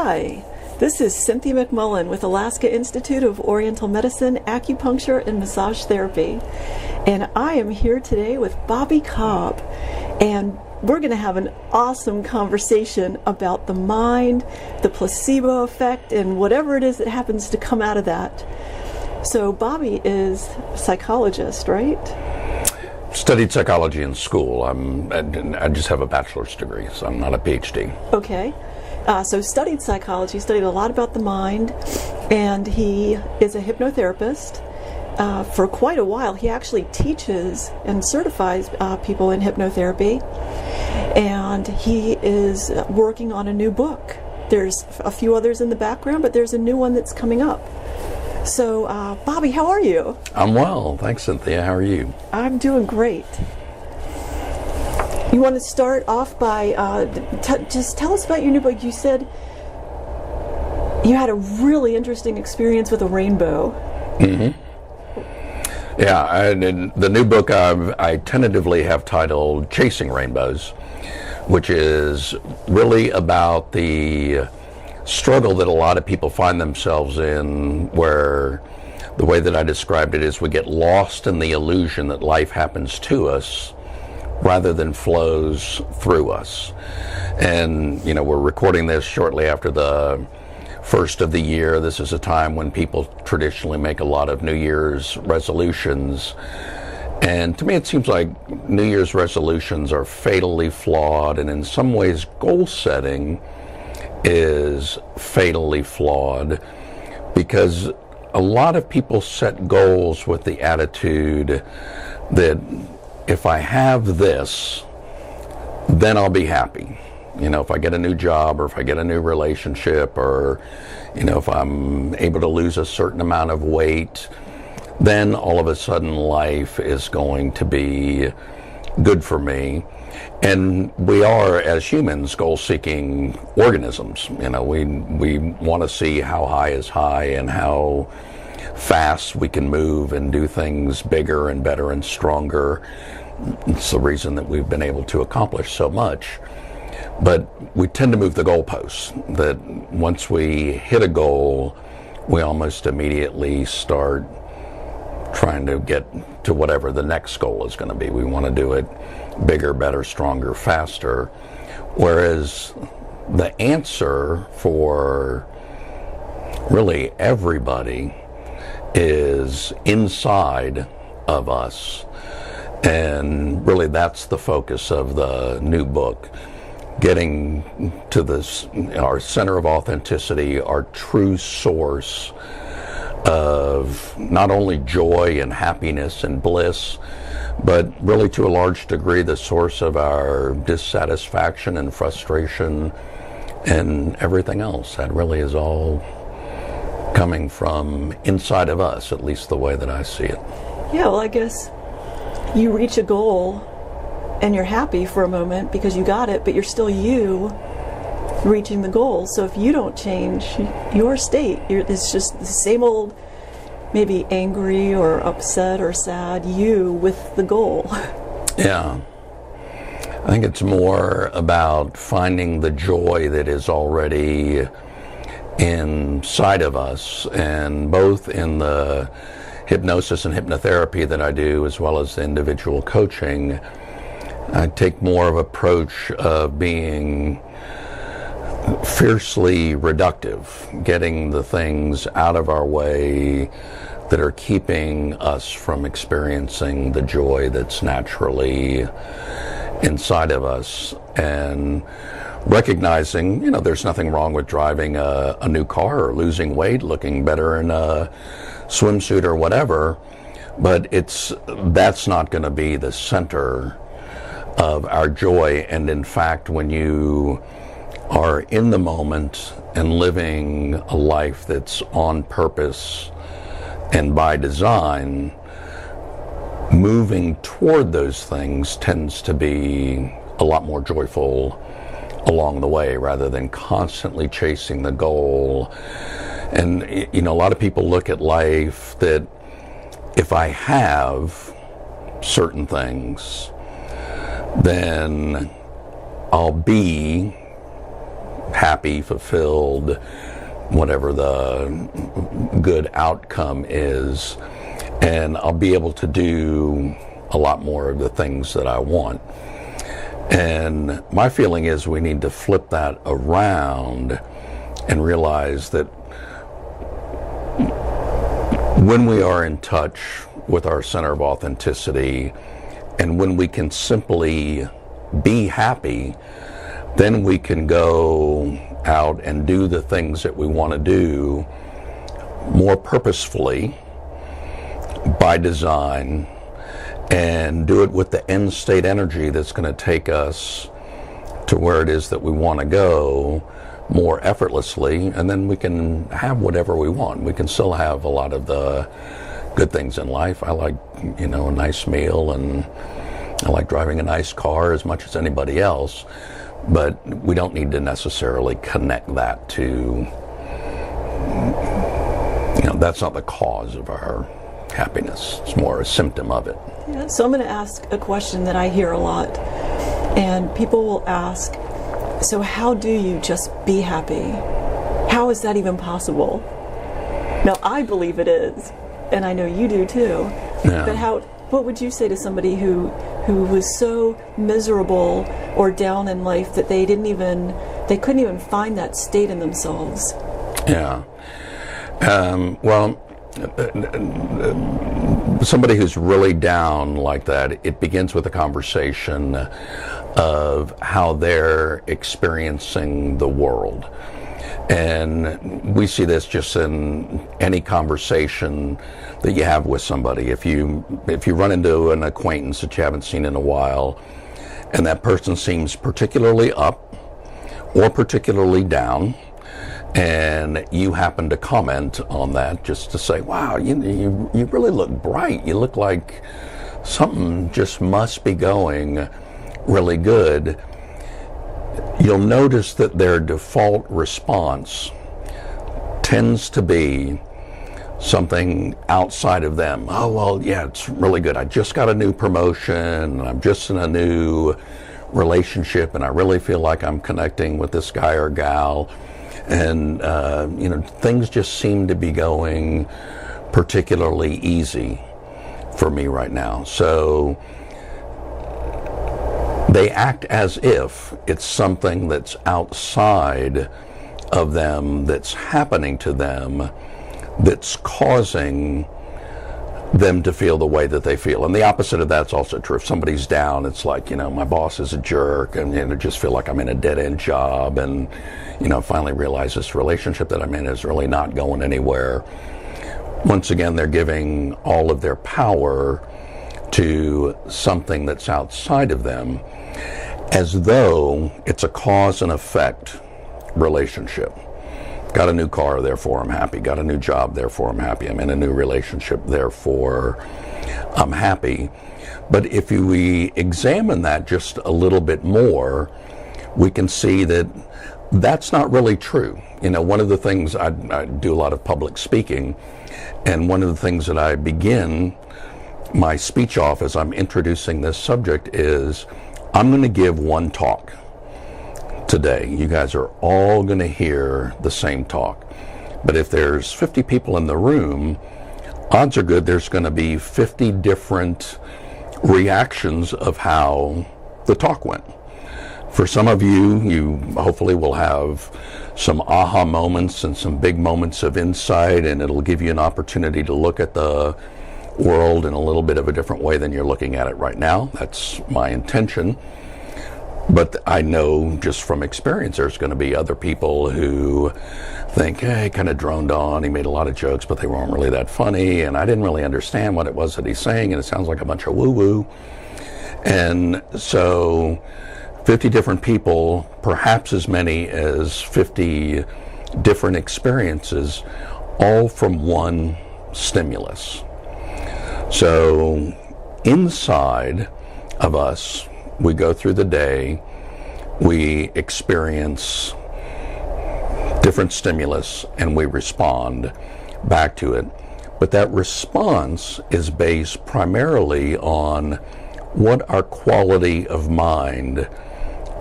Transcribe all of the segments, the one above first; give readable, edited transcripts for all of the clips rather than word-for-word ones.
Hi, this is Cynthia McMullen with Alaska Institute of Oriental Medicine, Acupuncture, and Massage Therapy. And I am here today with Bobby Cobb. And we're going to have an awesome conversation about the mind, the placebo effect, and whatever it is that happens to come out of that. So Bobby is a psychologist, right? Studied psychology in school. I just have a bachelor's degree, so I'm not a PhD. Okay. So studied psychology, studied a lot about the mind, and he is a hypnotherapist. For quite a while, he actually teaches and certifies people in hypnotherapy, and he is working on a new book. There's a few others in the background, but there's a new one that's coming up. So, Bobby, how are you? I'm well. Thanks, Cynthia. How are you? I'm doing great. You want to start off by just tell us about your new book. You said you had a really interesting experience with a rainbow. Mm-hmm. Yeah, the new book I tentatively have titled Chasing Rainbows, which is really about the struggle that a lot of people find themselves in, where the way that I described it is we get lost in the illusion that life happens to us rather than flows through us. And, you know, we're recording this shortly after the first of the year. This is a time when people traditionally make a lot of New Year's resolutions. And to me, it seems like New Year's resolutions are fatally flawed, and in some ways, goal setting is fatally flawed, because a lot of people set goals with the attitude that if I have this, then I'll be happy. You know, if I get a new job, or if I get a new relationship, or, you know, if I'm able to lose a certain amount of weight, then all of a sudden life is going to be good for me. And we are, as humans, goal-seeking organisms. You know, we want to see how high is high and how fast we can move and do things bigger and better and stronger. It's the reason that we've been able to accomplish so much. But we tend to move the goalposts, that once we hit a goal, we almost immediately start trying to get to whatever the next goal is going to be. We want to do it bigger, better, stronger, faster. Whereas the answer for really everybody is inside of us. And really that's the focus of the new book. Getting to this, our center of authenticity, our true source of not only joy and happiness and bliss, but really to a large degree the source of our dissatisfaction and frustration and everything else. That really is all coming from inside of us, at least the way that I see it. Yeah, well, I guess you reach a goal and you're happy for a moment because you got it, but you're still you reaching the goal. So if you don't change your state, it's just the same old, maybe angry or upset or sad you with the goal. Yeah. I think it's more about finding the joy that is already inside of us, and both in the hypnosis and hypnotherapy that I do, as well as the individual coaching, I take more of an approach of being fiercely reductive, getting the things out of our way that are keeping us from experiencing the joy that's naturally inside of us, and recognizing, you know, there's nothing wrong with driving a new car or losing weight, looking better in a swimsuit or whatever, but that's not going to be the center of our joy. And in fact, when you are in the moment and living a life that's on purpose and by design, moving toward those things tends to be a lot more joyful along the way, rather than constantly chasing the goal. And, you know, a lot of people look at life that if I have certain things, then I'll be happy happy, fulfilled, whatever the good outcome is, and I'll be able to do a lot more of the things that I want. And my feeling is we need to flip that around and realize that when we are in touch with our center of authenticity, and when we can simply be happy, then we can go out and do the things that we want to do more purposefully, by design, and do it with the end state energy that's going to take us to where it is that we want to go more effortlessly, and then we can have whatever we want. We can still have a lot of the good things in life. I like, a nice meal, and I like driving a nice car as much as anybody else, but we don't need to necessarily connect that to, that's not the cause of our happiness. It's more a symptom of it. Yeah, so I'm going to ask a question that I hear a lot, and people will ask, so how do you just be happy? How is that even possible? Now, I believe it is, and I know you do too. Yeah. But what would you say to somebody who was so miserable or down in life that they couldn't even find that state in themselves? Yeah. Well, somebody who's really down like that, it begins with a conversation of how they're experiencing the world. And we see this just in any conversation that you have with somebody. If you run into an acquaintance that you haven't seen in a while, and that person seems particularly up or particularly down, and you happen to comment on that just to say, wow, you really look bright. You look like something just must be going really good. You'll notice that their default response tends to be something outside of them. Oh, well, yeah, it's really good. I just got a new promotion. I'm just in a new relationship, and I really feel like I'm connecting with this guy or gal. And, things just seem to be going particularly easy for me right now. So they act as if it's something that's outside of them, that's happening to them, that's causing them to feel the way that they feel. And the opposite of that's also true. If somebody's down, it's like, my boss is a jerk, and I just feel like I'm in a dead-end job, and finally realize this relationship that I'm in is really not going anywhere. Once again, they're giving all of their power to something that's outside of them, as though it's a cause and effect relationship. Got a new car, therefore I'm happy. Got a new job, therefore I'm happy. I'm in a new relationship, therefore I'm happy. But if we examine that just a little bit more, we can see that that's not really true. One of the things, I do a lot of public speaking, and one of the things that I begin my speech off as I'm introducing this subject is, I'm going to give one talk today. You guys are all going to hear the same talk. But if there's 50 people in the room, odds are good there's going to be 50 different reactions of how the talk went. For some of you hopefully will have some aha moments and some big moments of insight, and it'll give you an opportunity to look at the world in a little bit of a different way than you're looking at it right now. That's my intention. But I know just from experience there's going to be other people who think, hey, he kind of droned on, he made a lot of jokes, but they weren't really that funny, and I didn't really understand what it was that he's saying, and it sounds like a bunch of woo-woo. And so 50 different people, perhaps as many as 50 different experiences, all from one stimulus. So inside of us, we go through the day, we experience different stimulus, and we respond back to it. But that response is based primarily on what our quality of mind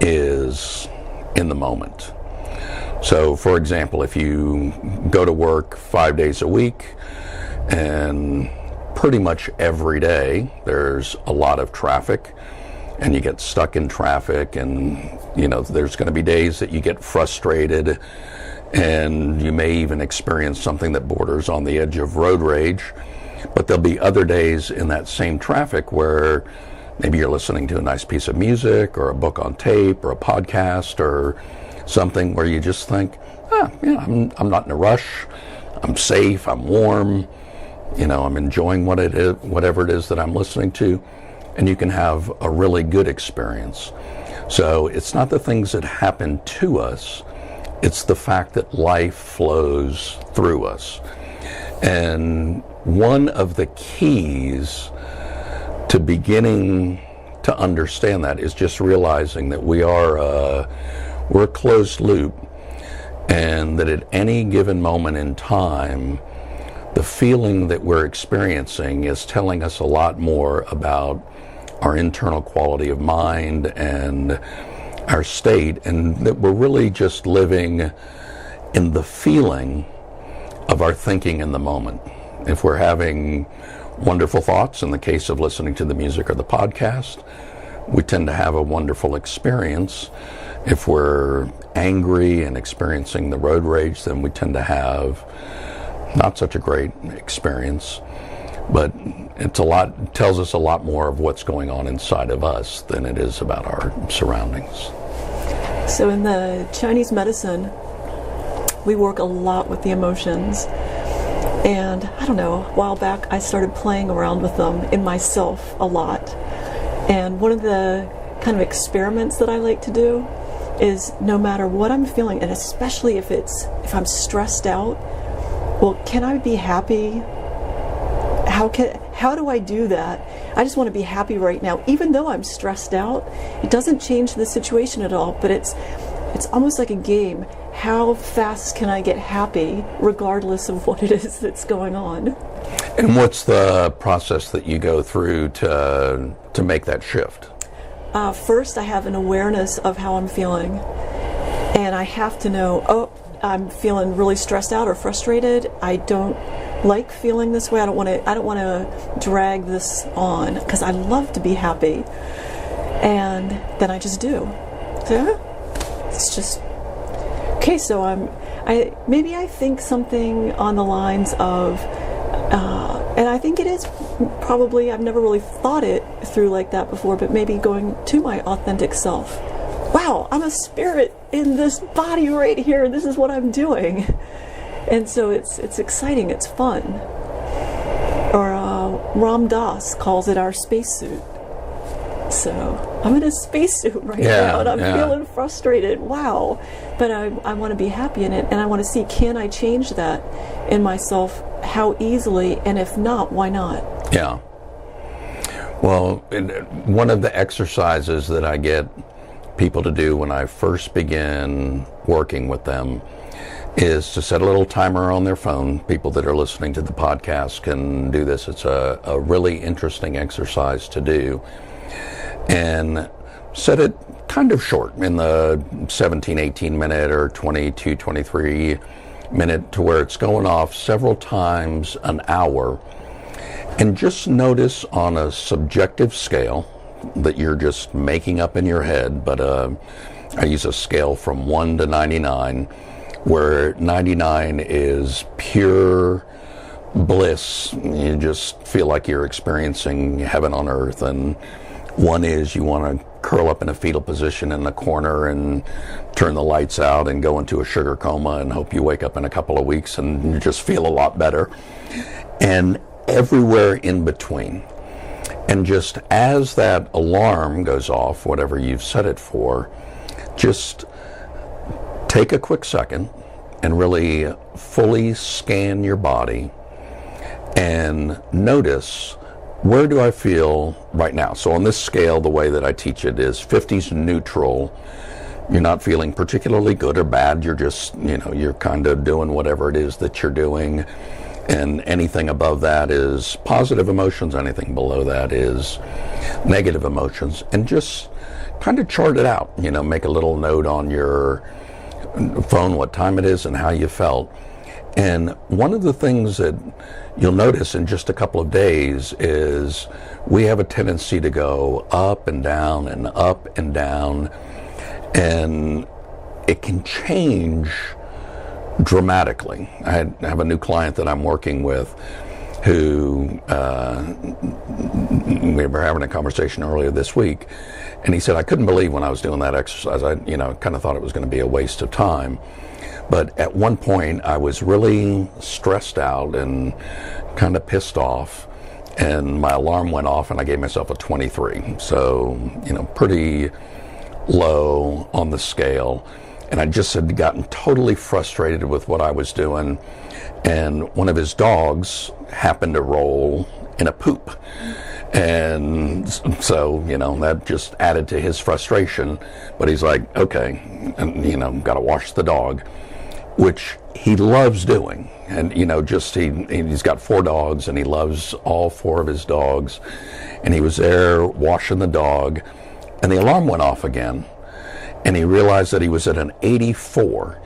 is in the moment. So, for example, if you go to work 5 days a week and pretty much every day there's a lot of traffic and you get stuck in traffic, and there's going to be days that you get frustrated, and you may even experience something that borders on the edge of road rage. But there'll be other days in that same traffic where maybe you're listening to a nice piece of music or a book on tape or a podcast or something where you just think, I'm not in a rush, I'm safe, I'm warm, I'm enjoying whatever it is that I'm listening to, and you can have a really good experience. So it's not the things that happen to us, it's the fact that life flows through us. And one of the keys to beginning to understand that is just realizing that we're a closed loop, and that at any given moment in time, the feeling that we're experiencing is telling us a lot more about our internal quality of mind and our state, and that we're really just living in the feeling of our thinking in the moment. If we're having wonderful thoughts, in the case of listening to the music or the podcast, we tend to have a wonderful experience. If we're angry and experiencing the road rage, then we tend to have not such a great experience. But it tells us a lot more of what's going on inside of us than it is about our surroundings. So in the Chinese medicine, we work a lot with the emotions. And I don't know, a while back I started playing around with them in myself a lot. And one of the kind of experiments that I like to do is, no matter what I'm feeling, and especially if I'm stressed out, well, can I be happy? How do I do that? I just want to be happy right now, even though I'm stressed out. It doesn't change the situation at all, but it's almost like a game. How fast can I get happy regardless of what it is that's going on? And what's the process that you go through to make that shift? First, I have an awareness of how I'm feeling, and I have to know, I'm feeling really stressed out or frustrated. I don't like feeling this way. I don't want to drag this on, because I love to be happy. And then I just do. So it's just okay. So maybe I think something on the lines of, and I think it is probably, I've never really thought it through like that before, but maybe going to my authentic self. Wow, I'm a spirit in this body right here. This is what I'm doing. And so it's exciting, it's fun. Or Ram Dass calls it our spacesuit. So I'm in a spacesuit right now, and I'm feeling frustrated. Wow. But I want to be happy in it, and I want to see, can I change that in myself? How easily? And if not, why not? Yeah. Well, one of the exercises that I get people to do when I first begin working with them is to set a little timer on their phone. People that are listening to the podcast can do this. It's a really interesting exercise to do. And set it kind of short, in the 17, 18 minute or 22, 23 minute, to where it's going off several times an hour. And just notice on a subjective scale that you're just making up in your head, but I use a scale from 1 to 99, where 99 is pure bliss. You just feel like you're experiencing heaven on earth, and 1 is you want to curl up in a fetal position in the corner and turn the lights out and go into a sugar coma and hope you wake up in a couple of weeks and you just feel a lot better. And everywhere in between. And just as that alarm goes off, whatever you've set it for, just take a quick second and really fully scan your body and notice, where do I feel right now? So on this scale, the way that I teach it is 50's neutral. You're not feeling particularly good or bad. You're just, you're kind of doing whatever it is that you're doing. And anything above that is positive emotions. Anything below that is negative emotions. And just kind of chart it out. Make a little note on your phone what time it is and how you felt. And one of the things that you'll notice in just a couple of days is we have a tendency to go up and down and up and down, and it can change dramatically. I have a new client that I'm working with who we were having a conversation earlier this week, and he said, I couldn't believe when I was doing that exercise, I kind of thought it was going to be a waste of time. But at one point I was really stressed out and kind of pissed off, and my alarm went off and I gave myself a 23. So, pretty low on the scale. And I just had gotten totally frustrated with what I was doing. And one of his dogs happened to roll in a poop. And so, that just added to his frustration. But he's like, okay, and, got to wash the dog, which he loves doing. And, he's got 4 dogs and he loves all 4 of his dogs. And he was there washing the dog, and the alarm went off again. And he realized that he was at an 84,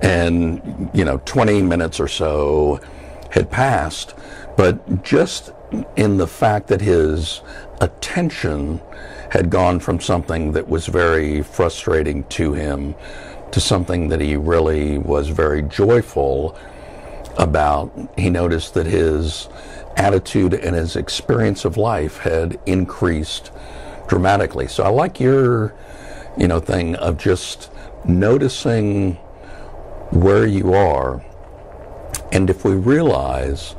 and 20 minutes or so had passed, but just in the fact that his attention had gone from something that was very frustrating to him to something that he really was very joyful about, he noticed that his attitude and his experience of life had increased dramatically. So I like your thing of just noticing where you are. And if we realize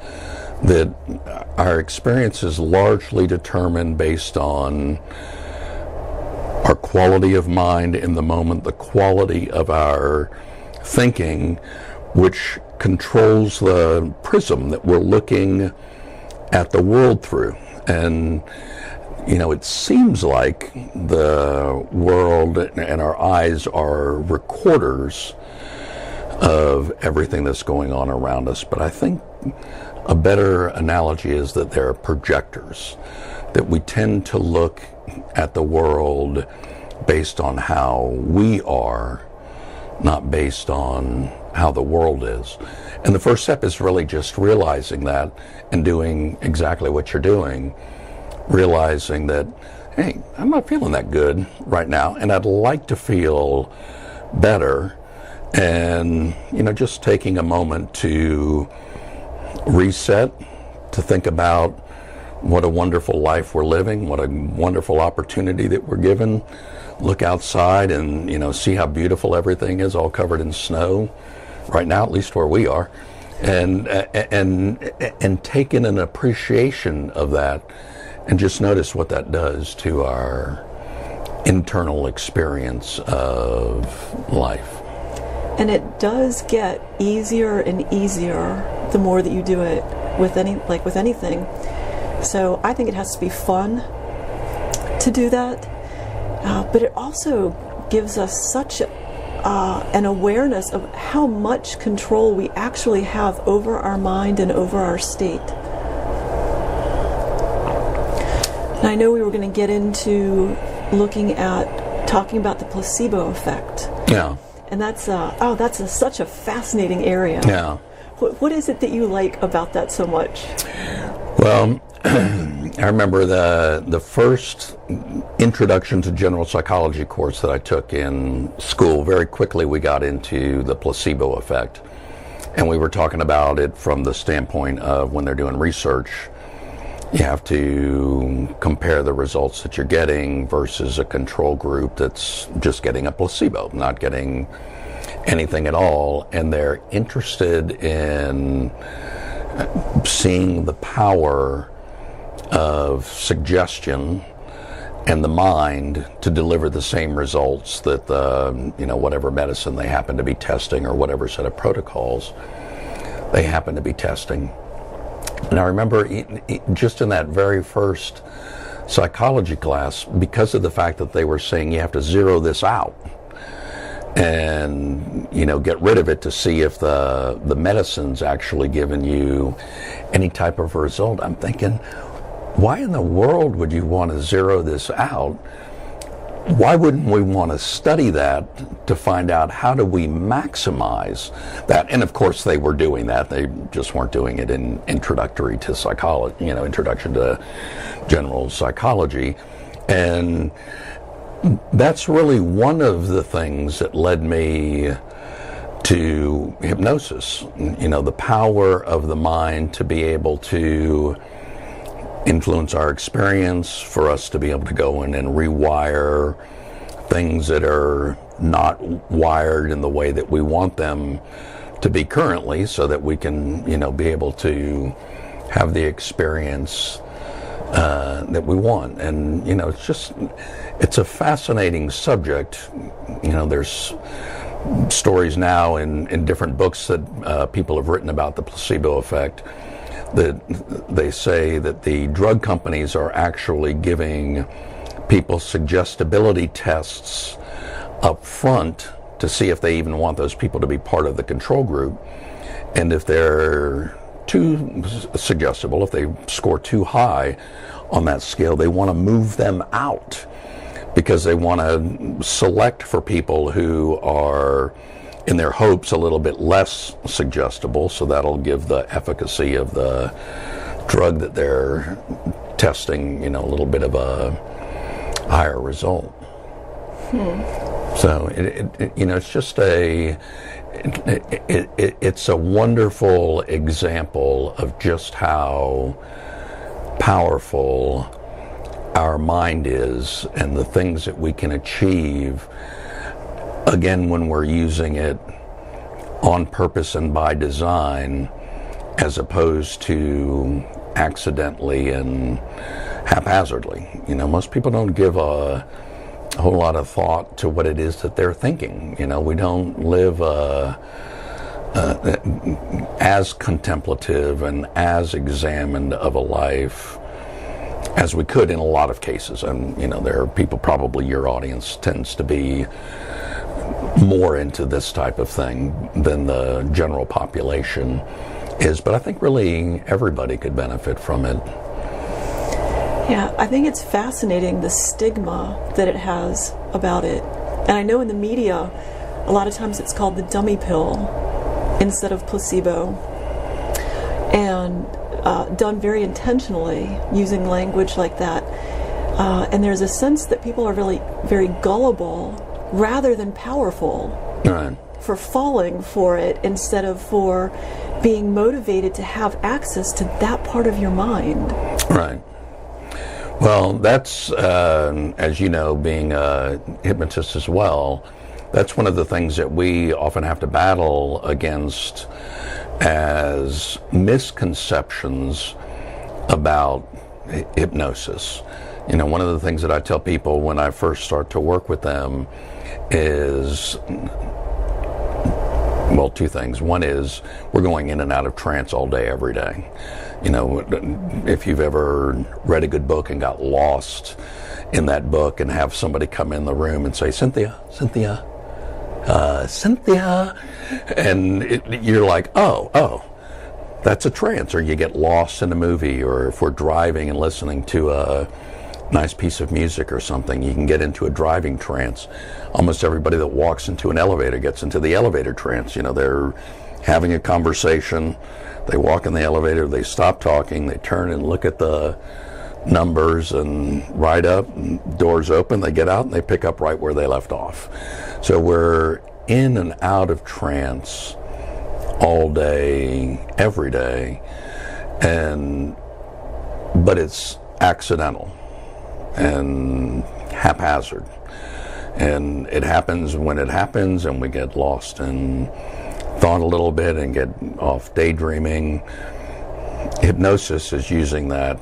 that our experience is largely determined based on our quality of mind in the moment, the quality of our thinking, which controls the prism that we're looking at the world through. And it seems like the world and our eyes are recorders of everything that's going on around us. But I think a better analogy is that they're projectors, that we tend to look at the world based on how we are, not based on how the world is. And the first step is really just realizing that and doing exactly what you're doing. Realizing that, hey, I'm not feeling that good right now, and I'd like to feel better. And, just taking a moment to reset, to think about what a wonderful life we're living, what a wonderful opportunity that we're given. Look outside and, see how beautiful everything is, all covered in snow right now, at least where we are. And take in an appreciation of that. And just notice what that does to our internal experience of life. And it does get easier and easier the more that you do it with anything. So I think it has to be fun to do that. But it also gives us such an awareness of how much control we actually have over our mind and over our state. And I know we were going to get into talking about the placebo effect. Yeah. And that's such a fascinating area. Yeah. What is it that you like about that so much? Well, I remember the first introduction to general psychology course that I took in school. Very quickly we got into the placebo effect. And we were talking about it from the standpoint of when they're doing research, you have to compare the results that you're getting versus a control group that's just getting a placebo, not getting anything at all. And they're interested in seeing the power of suggestion and the mind to deliver the same results that whatever medicine they happen to be testing or whatever set of protocols they happen to be testing. And I remember just in that very first psychology class, because of the fact that they were saying you have to zero this out and get rid of it to see if the medicine's actually giving you any type of result, I'm thinking, why in the world would you want to zero this out why wouldn't we want to study that to find out how do we maximize that? And of course they were doing that. They just weren't doing it in introductory to psychology, introduction to general psychology. And that's really one of the things that led me to hypnosis. The power of the mind to be able to influence our experience, for us to be able to go in and rewire things that are not wired in the way that we want them to be currently, so that we can, be able to have the experience that we want. And, it's a fascinating subject. There's stories now in different books that people have written about the placebo effect, that they say that the drug companies are actually giving people suggestibility tests up front to see if they even want those people to be part of the control group. And if they're too suggestible, if they score too high on that scale, they want to move them out, because they want to select for people who are, in their hopes, a little bit less suggestible, so that'll give the efficacy of the drug that they're testing, a little bit of a higher result. So it's just it's a wonderful example of just how powerful our mind is and the things that we can achieve, again, when we're using it on purpose and by design, as opposed to accidentally and haphazardly. Most people don't give a whole lot of thought to what it is that they're thinking. We don't live as contemplative and as examined of a life as we could in a lot of cases. And, there are people, probably your audience tends to be more into this type of thing than the general population is. But I think really everybody could benefit from it. Yeah, I think it's fascinating, the stigma that it has about it. And I know in the media, a lot of times it's called the dummy pill instead of placebo. And done very intentionally, using language like that. And there's a sense that people are really very gullible rather than powerful. Right. For falling for it instead of for being motivated to have access to that part of your mind. Right. Well, that's, as you know, being a hypnotist as well, that's one of the things that we often have to battle against as misconceptions about hypnosis. One of the things that I tell people when I first start to work with them is, well, two things. One is we're going in and out of trance all day, every day. If you've ever read a good book and got lost in that book and have somebody come in the room and say, Cynthia, and you're like, oh, that's a trance. Or you get lost in a movie, or if we're driving and listening to a nice piece of music or something, you can get into a driving trance. Almost everybody that walks into an elevator gets into the elevator trance. They're having a conversation, they walk in the elevator, they stop talking, they turn and look at the numbers and ride up, and doors open, they get out and they pick up right where they left off. So we're in and out of trance all day, every day, but it's accidental and haphazard, and it happens when it happens, and we get lost in thought a little bit and get off daydreaming. Hypnosis is using that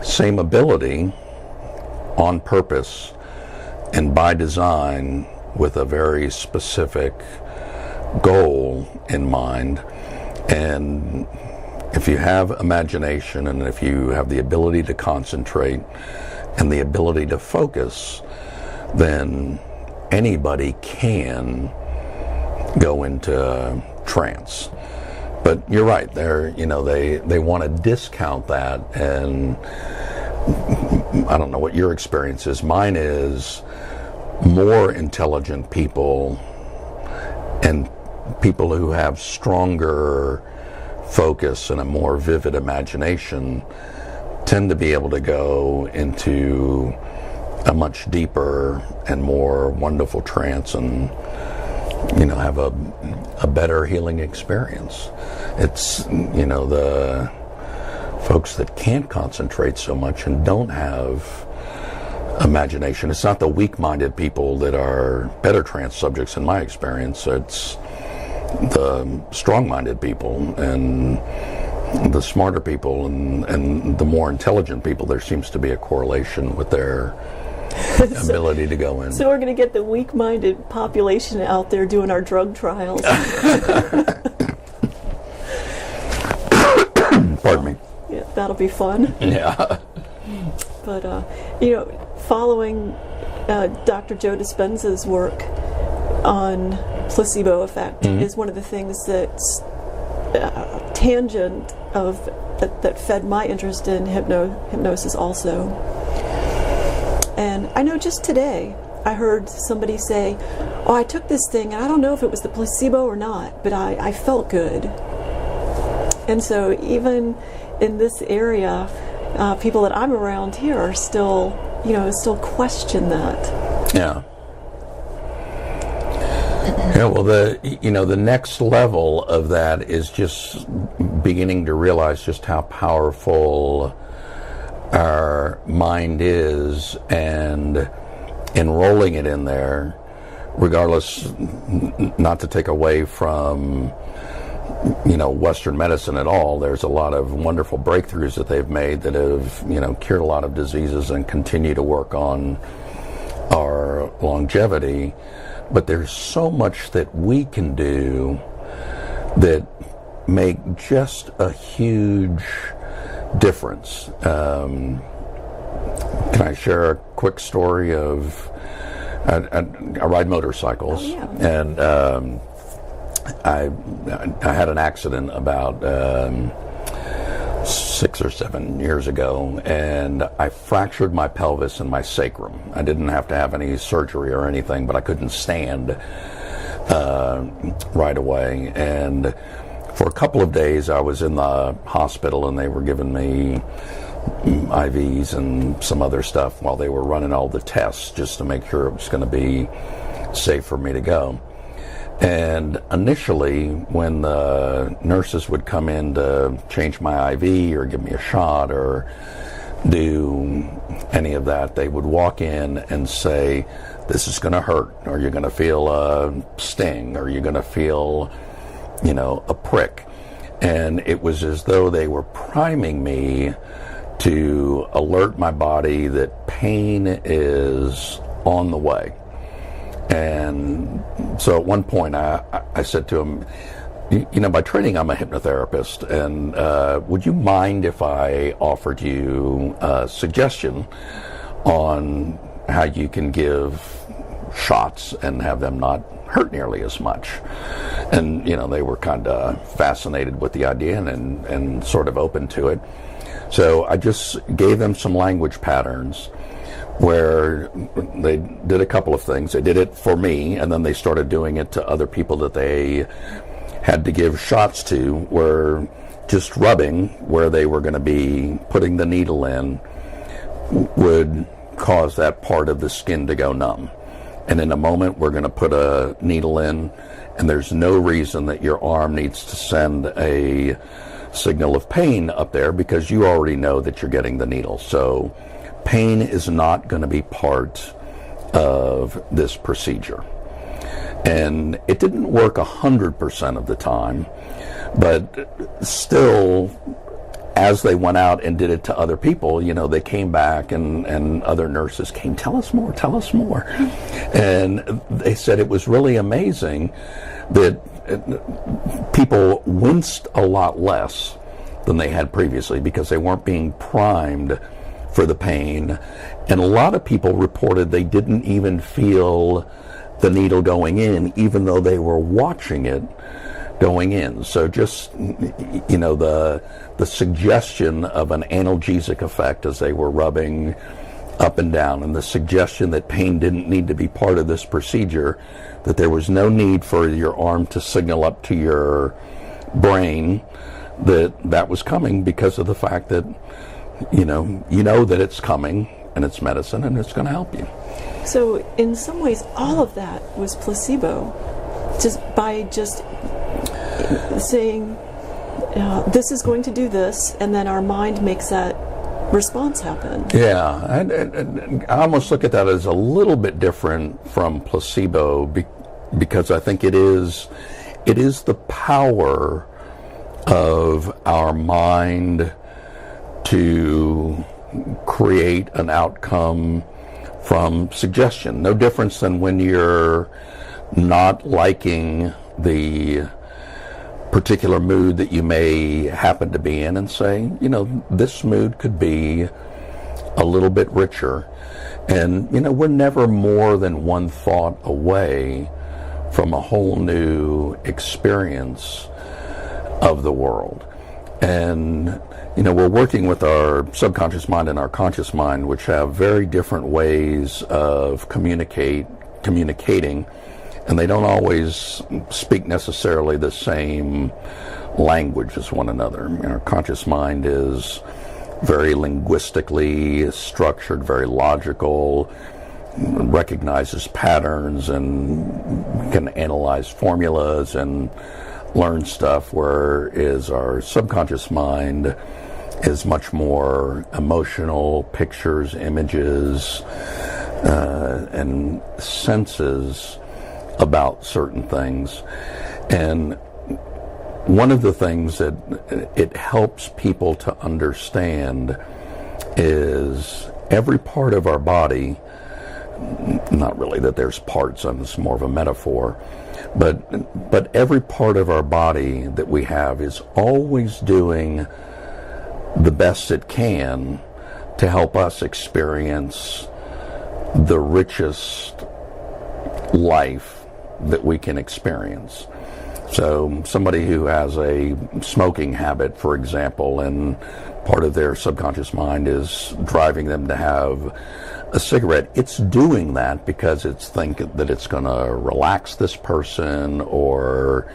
same ability on purpose and by design, with a very specific goal in mind. And if you have imagination, and if you have the ability to concentrate and the ability to focus, then anybody can go into trance. But you're right, they want to discount that, and I don't know what your experience is. Mine is more intelligent people and people who have stronger focus and a more vivid imagination tend to be able to go into a much deeper and more wonderful trance and, have a better healing experience. It's, the folks that can't concentrate so much and don't have imagination. It's not the weak-minded people that are better trance subjects in my experience. It's the strong-minded people and the smarter people and the more intelligent people. There seems to be a correlation with their ability to go in. So we're going to get the weak-minded population out there doing our drug trials. Pardon me. Yeah, that'll be fun. Yeah. But, following Dr. Joe Dispenza's work on placebo effect is one of the things that's tangent of that fed my interest in hypnosis also. And I know just today I heard somebody say, "Oh, I took this thing and I don't know if it was the placebo or not, but I felt good." And so even in this area, people that I'm around here are still question that. Yeah. Yeah, well, the next level of that is just beginning to realize just how powerful our mind is and enrolling it in there, regardless, not to take away from Western medicine at all. There's a lot of wonderful breakthroughs that they've made that have, cured a lot of diseases and continue to work on our longevity. But there's so much that we can do that make just a huge difference. Can I share a quick story of I ride motorcycles? Oh, yeah. And I had an accident about 6 or 7 years ago, and I fractured my pelvis and my sacrum. I didn't have to have any surgery or anything, but I couldn't stand right away. And for a couple of days I was in the hospital, and they were giving me IVs and some other stuff while they were running all the tests just to make sure it was going to be safe for me to go. And initially, when the nurses would come in to change my IV or give me a shot or do any of that, they would walk in and say, "This is going to hurt," or "You're going to feel a sting," or "You're going to feel, a prick." And it was as though they were priming me to alert my body that pain is on the way. And so at one point I said to him, by training I'm a hypnotherapist, and would you mind if I offered you a suggestion on how you can give shots and have them not hurt nearly as much? And they were kind of fascinated with the idea and sort of open to it. So I just gave them some language patterns where they did a couple of things. They did it for me, and then they started doing it to other people that they had to give shots to, where just rubbing where they were going to be putting the needle in would cause that part of the skin to go numb. And in a moment, we're going to put a needle in, and there's no reason that your arm needs to send a signal of pain up there, because you already know that you're getting the needle. So pain is not going to be part of this procedure. And it didn't work 100% of the time, but still, as they went out and did it to other people, they came back and other nurses came, tell us more. And they said it was really amazing that people winced a lot less than they had previously, because they weren't being primed for the pain. And a lot of people reported they didn't even feel the needle going in, even though they were watching it going in. So just, the suggestion of an analgesic effect as they were rubbing up and down, and the suggestion that pain didn't need to be part of this procedure, that there was no need for your arm to signal up to your brain that was coming, because of the fact that you know that it's coming and it's medicine and it's going to help you. So in some ways, all of that was placebo, just by saying this is going to do this, and then our mind makes that response happen. Yeah, I almost look at that as a little bit different from placebo, because I think it is the power of our mind to create an outcome from suggestion. No difference than when you're not liking the particular mood that you may happen to be in, and saying, this mood could be a little bit richer. And, we're never more than one thought away from a whole new experience of the world. And, we're working with our subconscious mind and our conscious mind, which have very different ways of communicating, and they don't always speak necessarily the same language as one another. Our conscious mind is very linguistically structured, very logical, recognizes patterns and can analyze formulas and learn stuff, whereas our subconscious mind is much more emotional, pictures, images, and senses about certain things. And one of the things that it helps people to understand is every part of our body, not really that there's parts, it's more of a metaphor, but every part of our body that we have is always doing the best it can to help us experience the richest life that we can experience. So somebody who has a smoking habit, for example, and part of their subconscious mind is driving them to have a cigarette, it's doing that because it's thinking that it's going to relax this person or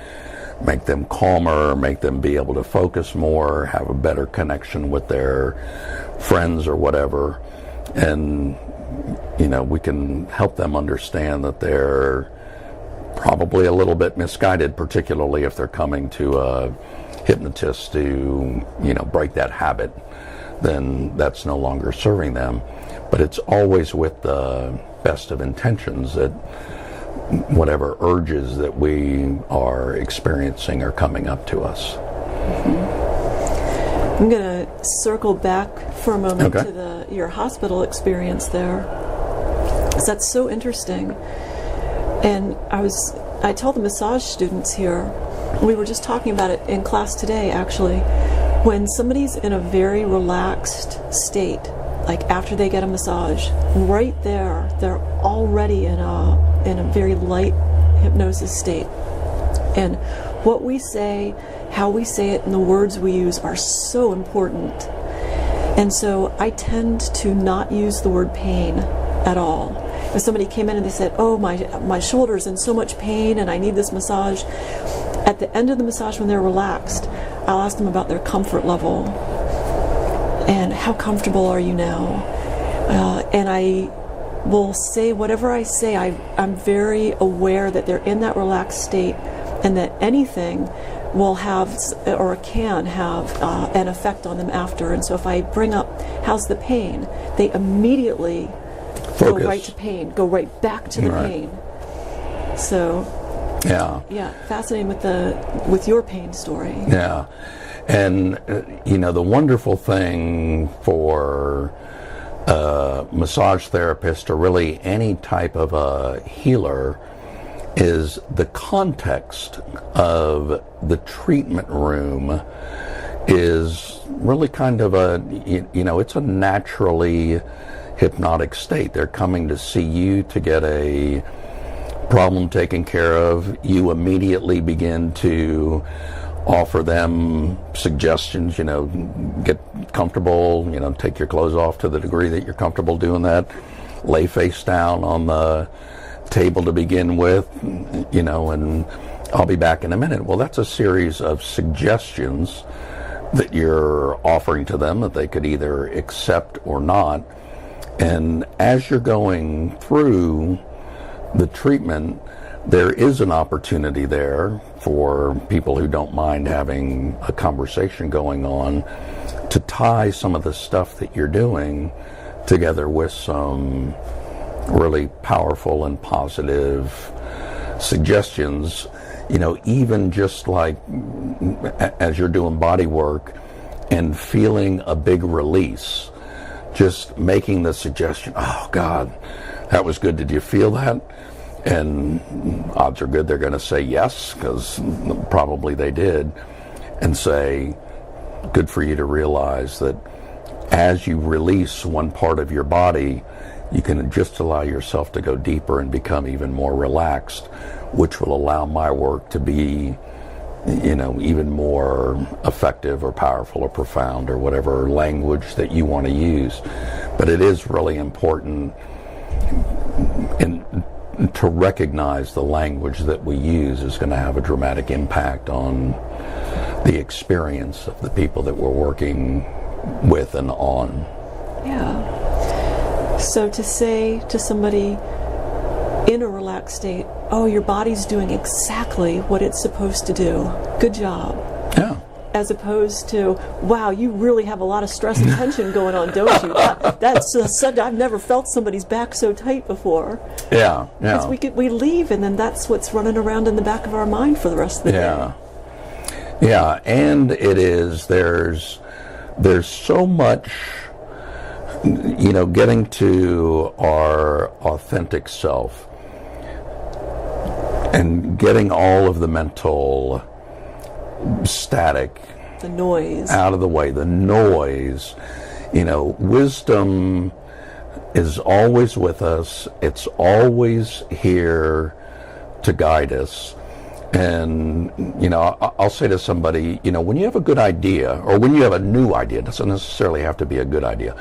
make them calmer, make them be able to focus more, have a better connection with their friends or whatever. And we can help them understand that they're probably a little bit misguided, particularly if they're coming to a hypnotist to, break that habit. Then that's no longer serving them. But it's always with the best of intentions that whatever urges that we are experiencing are coming up to us. Mm-hmm. I'm going to circle back for a moment to your hospital experience there, because that's so interesting. And I told the massage students here, we were just talking about it in class today actually, when somebody's in a very relaxed state, like after they get a massage, right there, they're already in a very light hypnosis state. And what we say, how we say it, and the words we use are so important. And so I tend to not use the word pain at all. If somebody came in and they said, oh, my shoulder's in so much pain and I need this massage, at the end of the massage when they're relaxed, I'll ask them about their comfort level and how comfortable are you now. And I will say whatever I say, I'm very aware that they're in that relaxed state and that anything will have or can have an effect on them after. And so if I bring up how's the pain, they immediately focus. Go right to pain, go right back to the pain. So yeah, fascinating with your pain story. Yeah. And the wonderful thing for a massage therapist or really any type of a healer is the context of the treatment room is really kind of it's a naturally hypnotic state. They're coming to see you to get a problem taken care of. You immediately begin to offer them suggestions, get comfortable, take your clothes off to the degree that you're comfortable doing that, lay face down on the table to begin with, and I'll be back in a minute. Well, that's a series of suggestions that you're offering to them that they could either accept or not. And as you're going through the treatment, there is an opportunity there for people who don't mind having a conversation going on to tie some of the stuff that you're doing together with some really powerful and positive suggestions, even just like as you're doing body work and feeling a big release, just making the suggestion, oh God, that was good, did you feel that? And odds are good they're going to say yes, because probably they did, and say, good for you to realize that as you release one part of your body, you can just allow yourself to go deeper and become even more relaxed, which will allow my work to be, even more effective or powerful or profound or whatever language that you want to use. But it is really important to recognize the language that we use is going to have a dramatic impact on the experience of the people that we're working with and on. Yeah. So to say to somebody in a relaxed state, oh, your body's doing exactly what it's supposed to do. Good job. Yeah. As opposed to, wow, you really have a lot of stress and tension going on, don't you? I've never felt somebody's back so tight before. Yeah. Because we leave, and then that's what's running around in the back of our mind for the rest of the day. Yeah, and there's so much, getting to our authentic self and getting all of the mental static, the noise out of the way, the noise. Wisdom is always with us. It's always here to guide us. And, I'll say to somebody, when you have a good idea, or when you have a new idea, it doesn't necessarily have to be a good idea.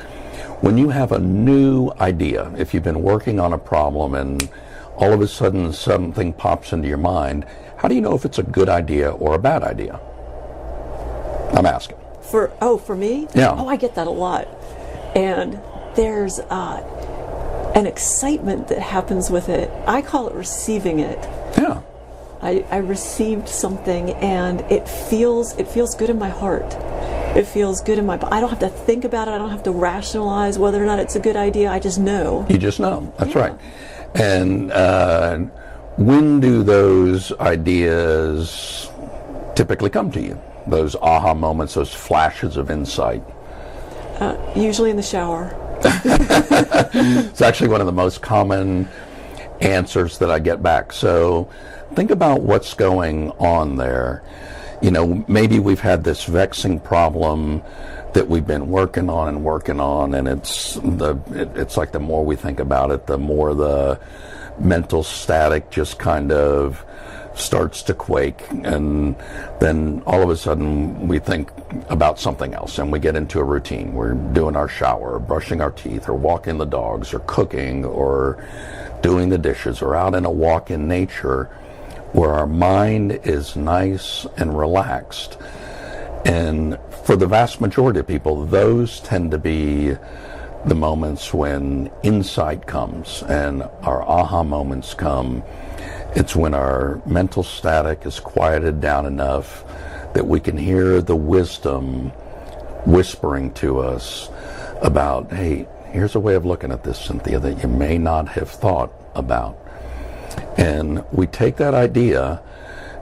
When you have a new idea, if you've been working on a problem and all of a sudden something pops into your mind, how do you know if it's a good idea or a bad idea? I'm asking. For me? Yeah. Oh, I get that a lot. And there's an excitement that happens with it. I call it receiving it. Yeah. I received something, and it feels good in my heart. It feels good in my body. I don't have to think about it. I don't have to rationalize whether or not it's a good idea. I just know. You just know. That's right. And when do those ideas typically come to you? Those aha moments, those flashes of insight? Usually in the shower. It's actually one of the most common answers that I get back. So think about what's going on there. Maybe we've had this vexing problem that we've been working on, and it's like the more we think about it, the more the mental static just kind of starts to quake, and then all of a sudden we think about something else and we get into a routine. We're doing our shower, or brushing our teeth, or walking the dogs, or cooking, or doing the dishes, or out in a walk in nature where our mind is nice and relaxed. And for the vast majority of people, those tend to be the moments when insight comes and our aha moments come. It's when our mental static is quieted down enough that we can hear the wisdom whispering to us about, hey, here's a way of looking at this, Cynthia, that you may not have thought about. And we take that idea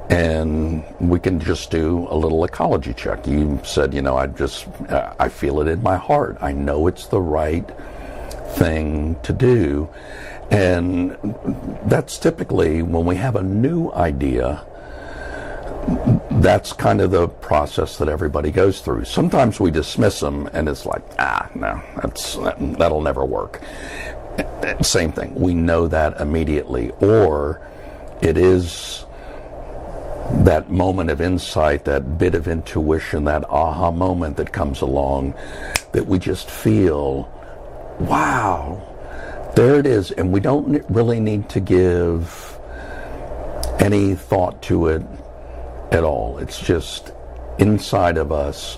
and we can just do a little ecology check. You said, I feel it in my heart. I know it's the right thing to do. And that's typically when we have a new idea, that's kind of the process that everybody goes through. Sometimes we dismiss them and it's like, no, that'll never work. Same thing. We know that immediately. Or it is that moment of insight, that bit of intuition, that aha moment that comes along, that we just feel, wow, there it is. And we don't really need to give any thought to it at all. It's just inside of us,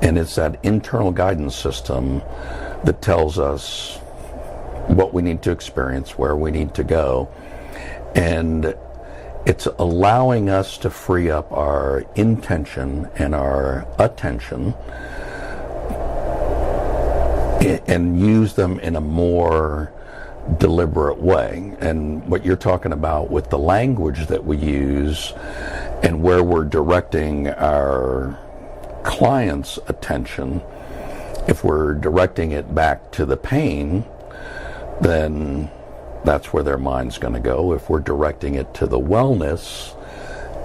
and it's that internal guidance system that tells us what we need to experience, where we need to go. And it's allowing us to free up our intention and our attention and use them in a more deliberate way. And what you're talking about with the language that we use and where we're directing our clients' attention, if we're directing it back to the pain, then that's where their mind's going to go. If we're directing it to the wellness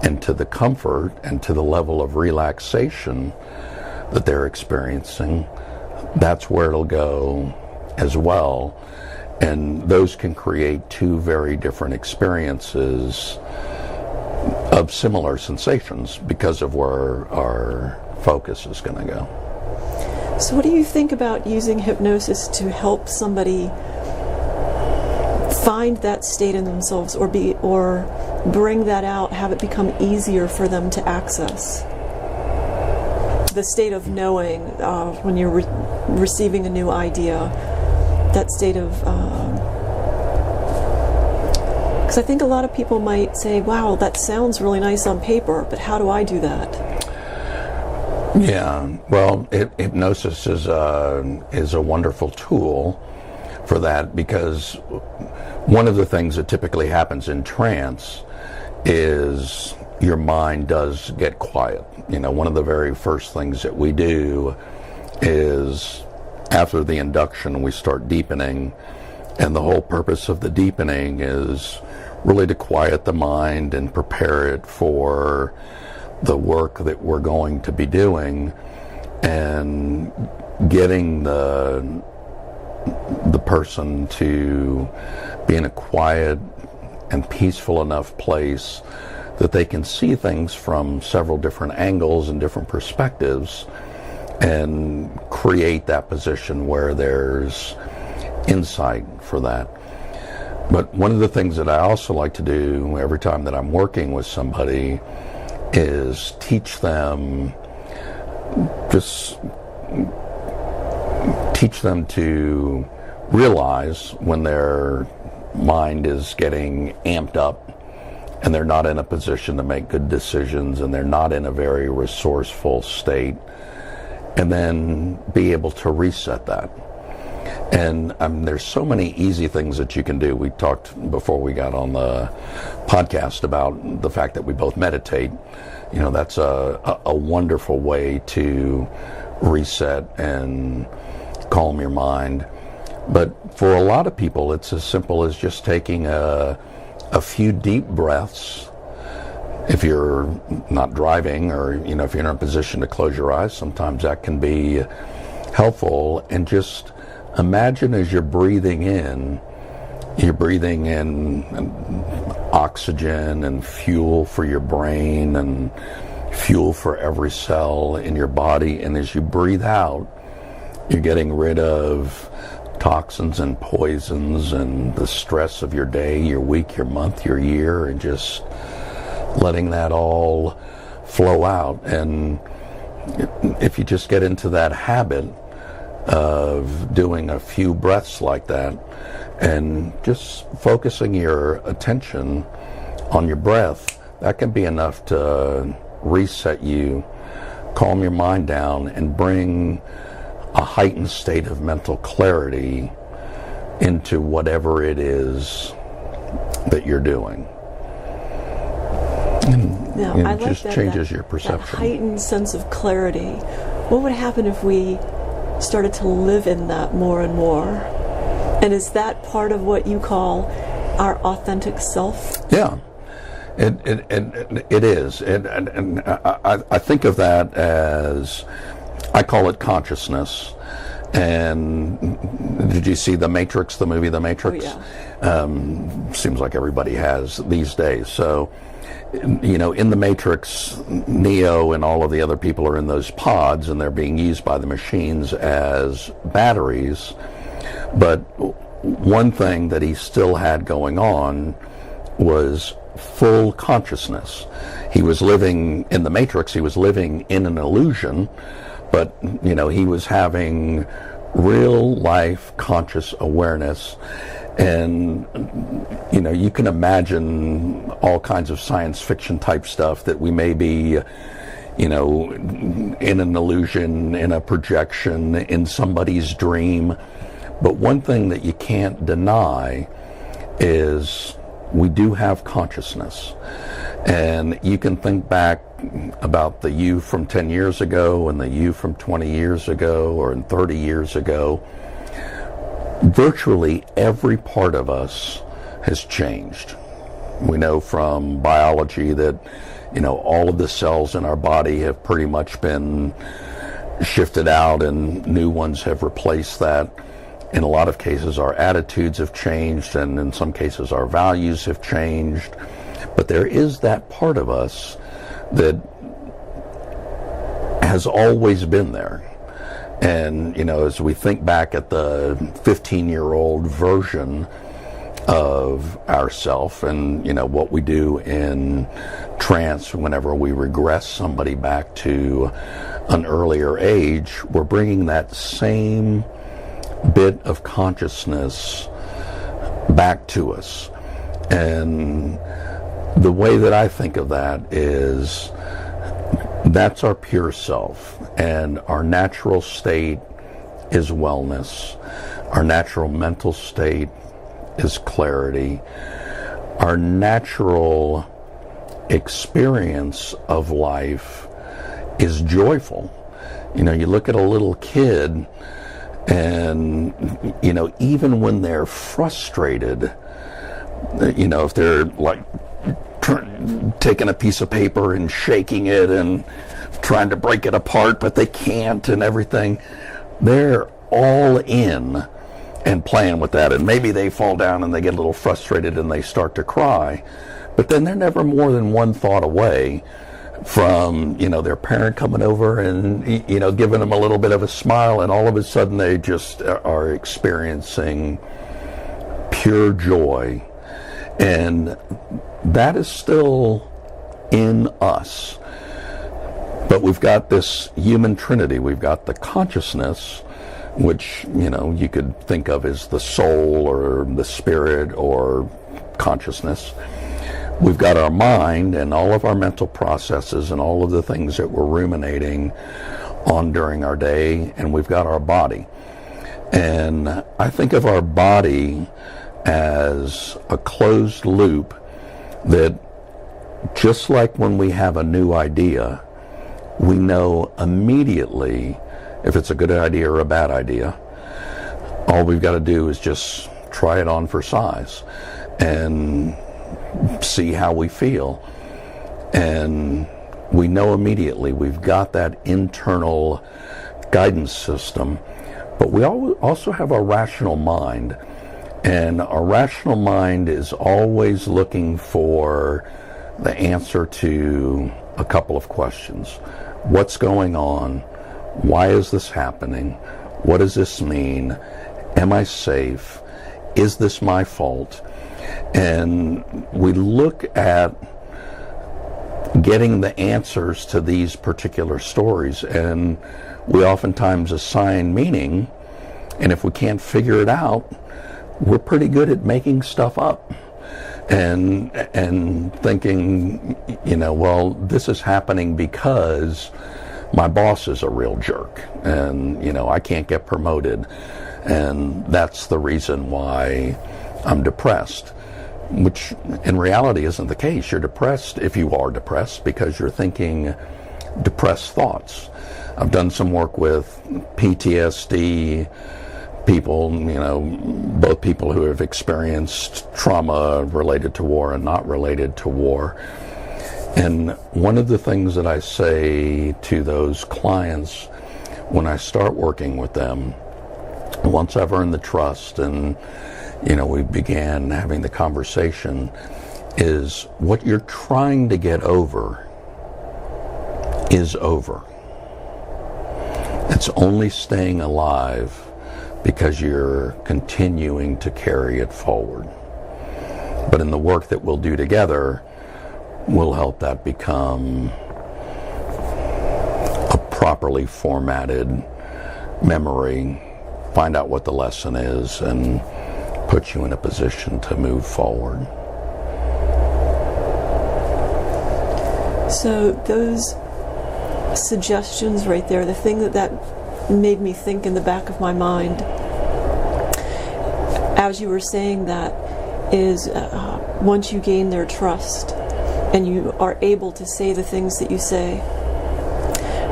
and to the comfort and to the level of relaxation that they're experiencing, that's where it'll go as well. And those can create two very different experiences of similar sensations because of where our focus is going to go. So what do you think about using hypnosis to help somebody find that state in themselves, or bring that out, have it become easier for them to access? The state of knowing when you're receiving a new idea, that state of... Because I think a lot of people might say, wow, that sounds really nice on paper, but how do I do that? Yeah, well, hypnosis is a wonderful tool for that, because one of the things that typically happens in trance is your mind does get quiet. You know, one of the very first things that we do is after the induction we start deepening, and the whole purpose of the deepening is really to quiet the mind and prepare it for the work that we're going to be doing, and getting the person to be in a quiet and peaceful enough place that they can see things from several different angles and different perspectives, and create that position where there's insight for that. But one of the things that I also like to do every time that I'm working with somebody is teach them to realize when their mind is getting amped up and they're not in a position to make good decisions and they're not in a very resourceful state, and then be able to reset that. And there's so many easy things that you can do. We talked before we got on the podcast about the fact that we both meditate. You know, that's a wonderful way to reset and calm your mind. But for a lot of people, it's as simple as just taking a few deep breaths. If you're not driving, or you know, if you're in a position to close your eyes, sometimes that can be helpful. And just imagine as you're breathing in oxygen and fuel for your brain and fuel for every cell in your body. And as you breathe out, you're getting rid of toxins and poisons and the stress of your day, your week, your month, your year, and just letting that all flow out. And if you just get into that habit of doing a few breaths like that and just focusing your attention on your breath, that can be enough to reset you, calm your mind down, and bring a heightened state of mental clarity into whatever it that you're doing. And, now, it just changes your perception. That heightened sense of clarity. What would happen if we started to live in that more and more? And is that part of what you call our authentic self? Yeah, it is. And I think of that as, I call it consciousness. And did you see The Matrix, the movie The Matrix? Oh, yeah. Seems like everybody has these days. So in the Matrix, Neo and all of the other people are in those pods, and they're being used by the machines as batteries. But one thing that he still had going on was full consciousness. He was living in the Matrix, he was living in an illusion, but he was having real life conscious awareness. And you can imagine all kinds of science fiction type stuff, that we may be in an illusion, in a projection, in somebody's dream. But one thing that you can't deny is we do have consciousness. And you can think back about the you from 10 years ago and the you from 20 years ago or 30 years ago. Virtually every part of us has changed. We know from biology that, all of the cells in our body have pretty much been shifted out and new ones have replaced that. In a lot of cases, our attitudes have changed, and in some cases, our values have changed. But there is that part of us that has always been there. And, as we think back at the 15-year-old version of ourself and, what we do in trance whenever we regress somebody back to an earlier age, we're bringing that same bit of consciousness back to us. And the way that I think of that is that's our pure self, and our natural state is wellness. Our natural mental state is clarity. Our natural experience of life is joyful. You look at a little kid, and even when they're frustrated, if they're like taking a piece of paper and shaking it and trying to break it apart, but they can't and everything, they're all in and playing with that. And maybe they fall down and they get a little frustrated and they start to cry, but then they're never more than one thought away from their parent coming over and giving them a little bit of a smile, and all of a sudden they just are experiencing pure joy. And that is still in us. But we've got this human trinity. We've got the consciousness, which you could think of as the soul or the spirit or consciousness. We've got our mind and all of our mental processes and all of the things that we're ruminating on during our day, and we've got our body. And I think of our body as a closed loop that, just like when we have a new idea, we know immediately if it's a good idea or a bad idea. All we've got to do is just try it on for size and see how we feel. And we know immediately. We've got that internal guidance system. But we also have a rational mind. And our rational mind is always looking for the answer to a couple of questions. What's going on? Why is this happening? What does this mean? Am I safe? Is this my fault? And we look at getting the answers to these particular stories, and we oftentimes assign meaning, and if we can't figure it out, we're pretty good at making stuff up and thinking, well, this is happening because my boss is a real jerk, and I can't get promoted, and that's the reason why I'm depressed. Which in reality isn't the case. You're depressed if you are depressed because you're thinking depressed thoughts. I've done some work with PTSD people, both people who have experienced trauma related to war and not related to war. And one of the things that I say to those clients when I start working with them, once I've earned the trust and we began having the conversation, is what you're trying to get over is over. It's only staying alive because you're continuing to carry it forward. But in the work that we'll do together, we'll help that become a properly formatted memory, find out what the lesson is, and put you in a position to move forward. So those suggestions right there, the thing that made me think in the back of my mind as you were saying that is once you gain their trust and you are able to say the things that you say,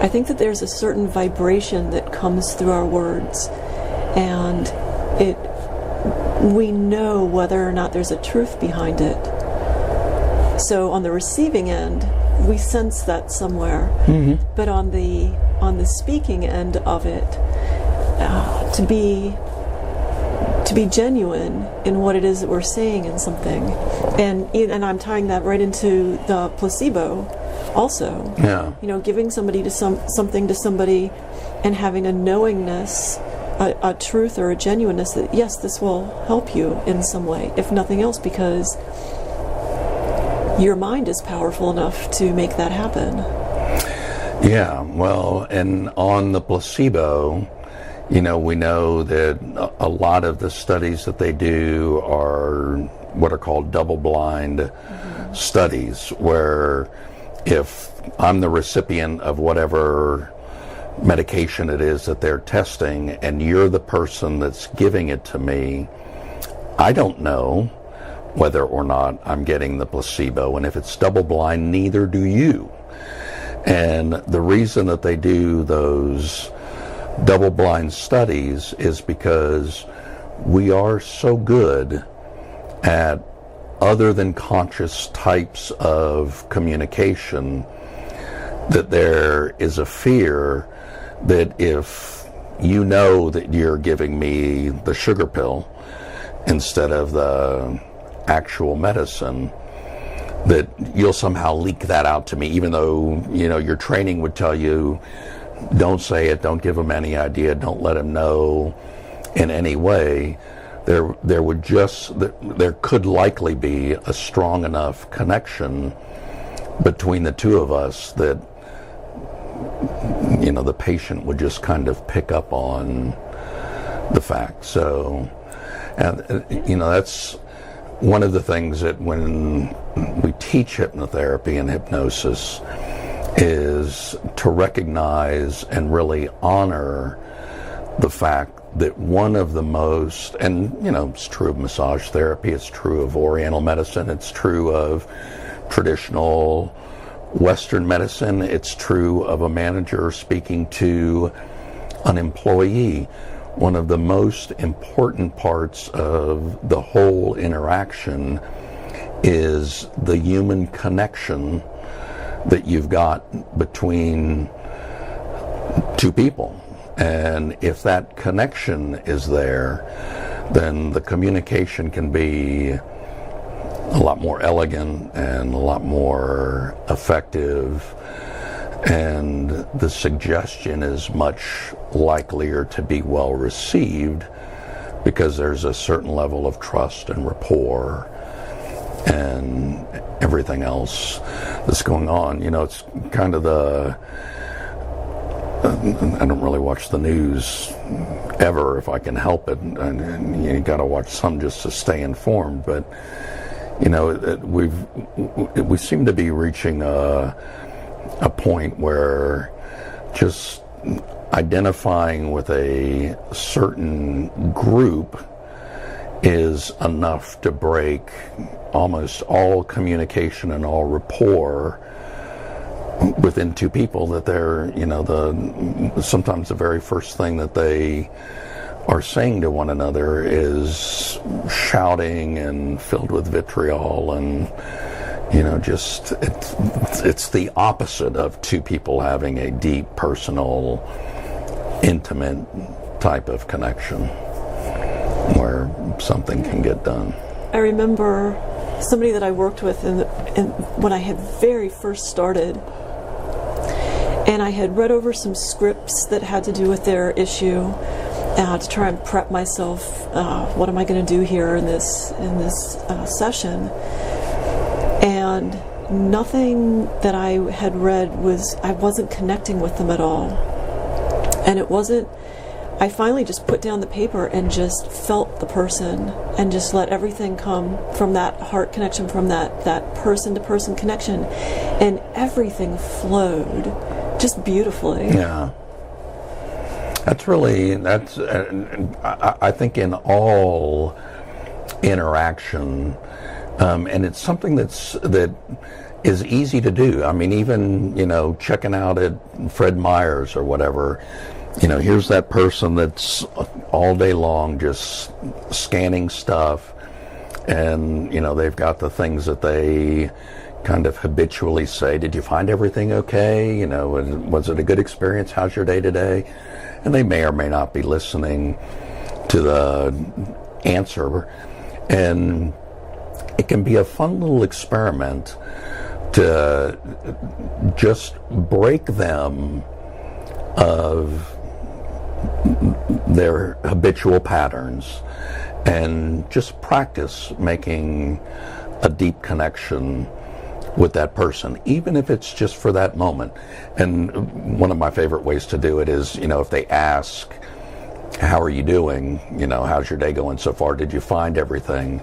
I think that there's a certain vibration that comes through our words, and we know whether or not there's a truth behind it. So on the receiving end, we sense that somewhere, but on the speaking end of it, to be genuine in what it is that we're saying in something, and I'm tying that right into the placebo, also. Yeah. You know, giving somebody to something to somebody, and having a knowingness, a truth or a genuineness that yes, this will help you in some way, if nothing else, because your mind is powerful enough to make that happen. Yeah, well, and on the placebo, you know, we know that a lot of the studies that they do are what are called double-blind studies, where if I'm the recipient of whatever medication it is that they're testing, and you're the person that's giving it to me, I don't know whether or not I'm getting the placebo, and if it's double-blind, neither do you. And the reason that they do those double-blind studies is because we are so good at other than conscious types of communication that there is a fear that if you know that you're giving me the sugar pill instead of the actual medicine, that you'll somehow leak that out to me, even though, you know, your training would tell you, don't say it, don't give them any idea, don't let them know in any way. There could likely be a strong enough connection between the two of us that, you know, the patient would just kind of pick up on the fact. So, and you know, that's one of the things that when we teach hypnotherapy and hypnosis is to recognize and really honor the fact that one of the most, and you know, it's true of massage therapy, it's true of Oriental medicine, it's true of traditional Western medicine, it's true of a manager speaking to an employee. One of the most important parts of the whole interaction is the human connection that you've got between two people. And if that connection is there, then the communication can be a lot more elegant and a lot more effective, and the suggestion is much likelier to be well received because there's a certain level of trust and rapport and everything else that's going on. You know, it's kind of I don't really watch the news ever if I can help it, and you got to watch some just to stay informed, but you know, we seem to be reaching a point where just identifying with a certain group is enough to break almost all communication and all rapport within two people, that they're, you know, sometimes the very first thing that they are saying to one another is shouting and filled with vitriol, and you know, just it's the opposite of two people having a deep, personal, intimate type of connection where something can get done. I remember somebody that I worked with when I had very first started, and I had read over some scripts that had to do with their issue to try and prep myself. What am I going to do here in this session? And nothing that I had read I wasn't connecting with them at all. And it wasn't, I finally just put down the paper and just felt the person and just let everything come from that heart connection, from that person-to-person connection. And everything flowed just beautifully. Yeah. I think in all interaction, and it's something that is easy to do. I mean, even, checking out at Fred Meyer's or whatever, here's that person that's all day long just scanning stuff, and, they've got the things that they kind of habitually say. Did you find everything okay? Was it a good experience? How's your day today? And they may or may not be listening to the answer. And it can be a fun little experiment to just break them of their habitual patterns and just practice making a deep connection with that person, even if it's just for that moment. And one of my favorite ways to do it is, if they ask, how are you doing? How's your day going so far? Did you find everything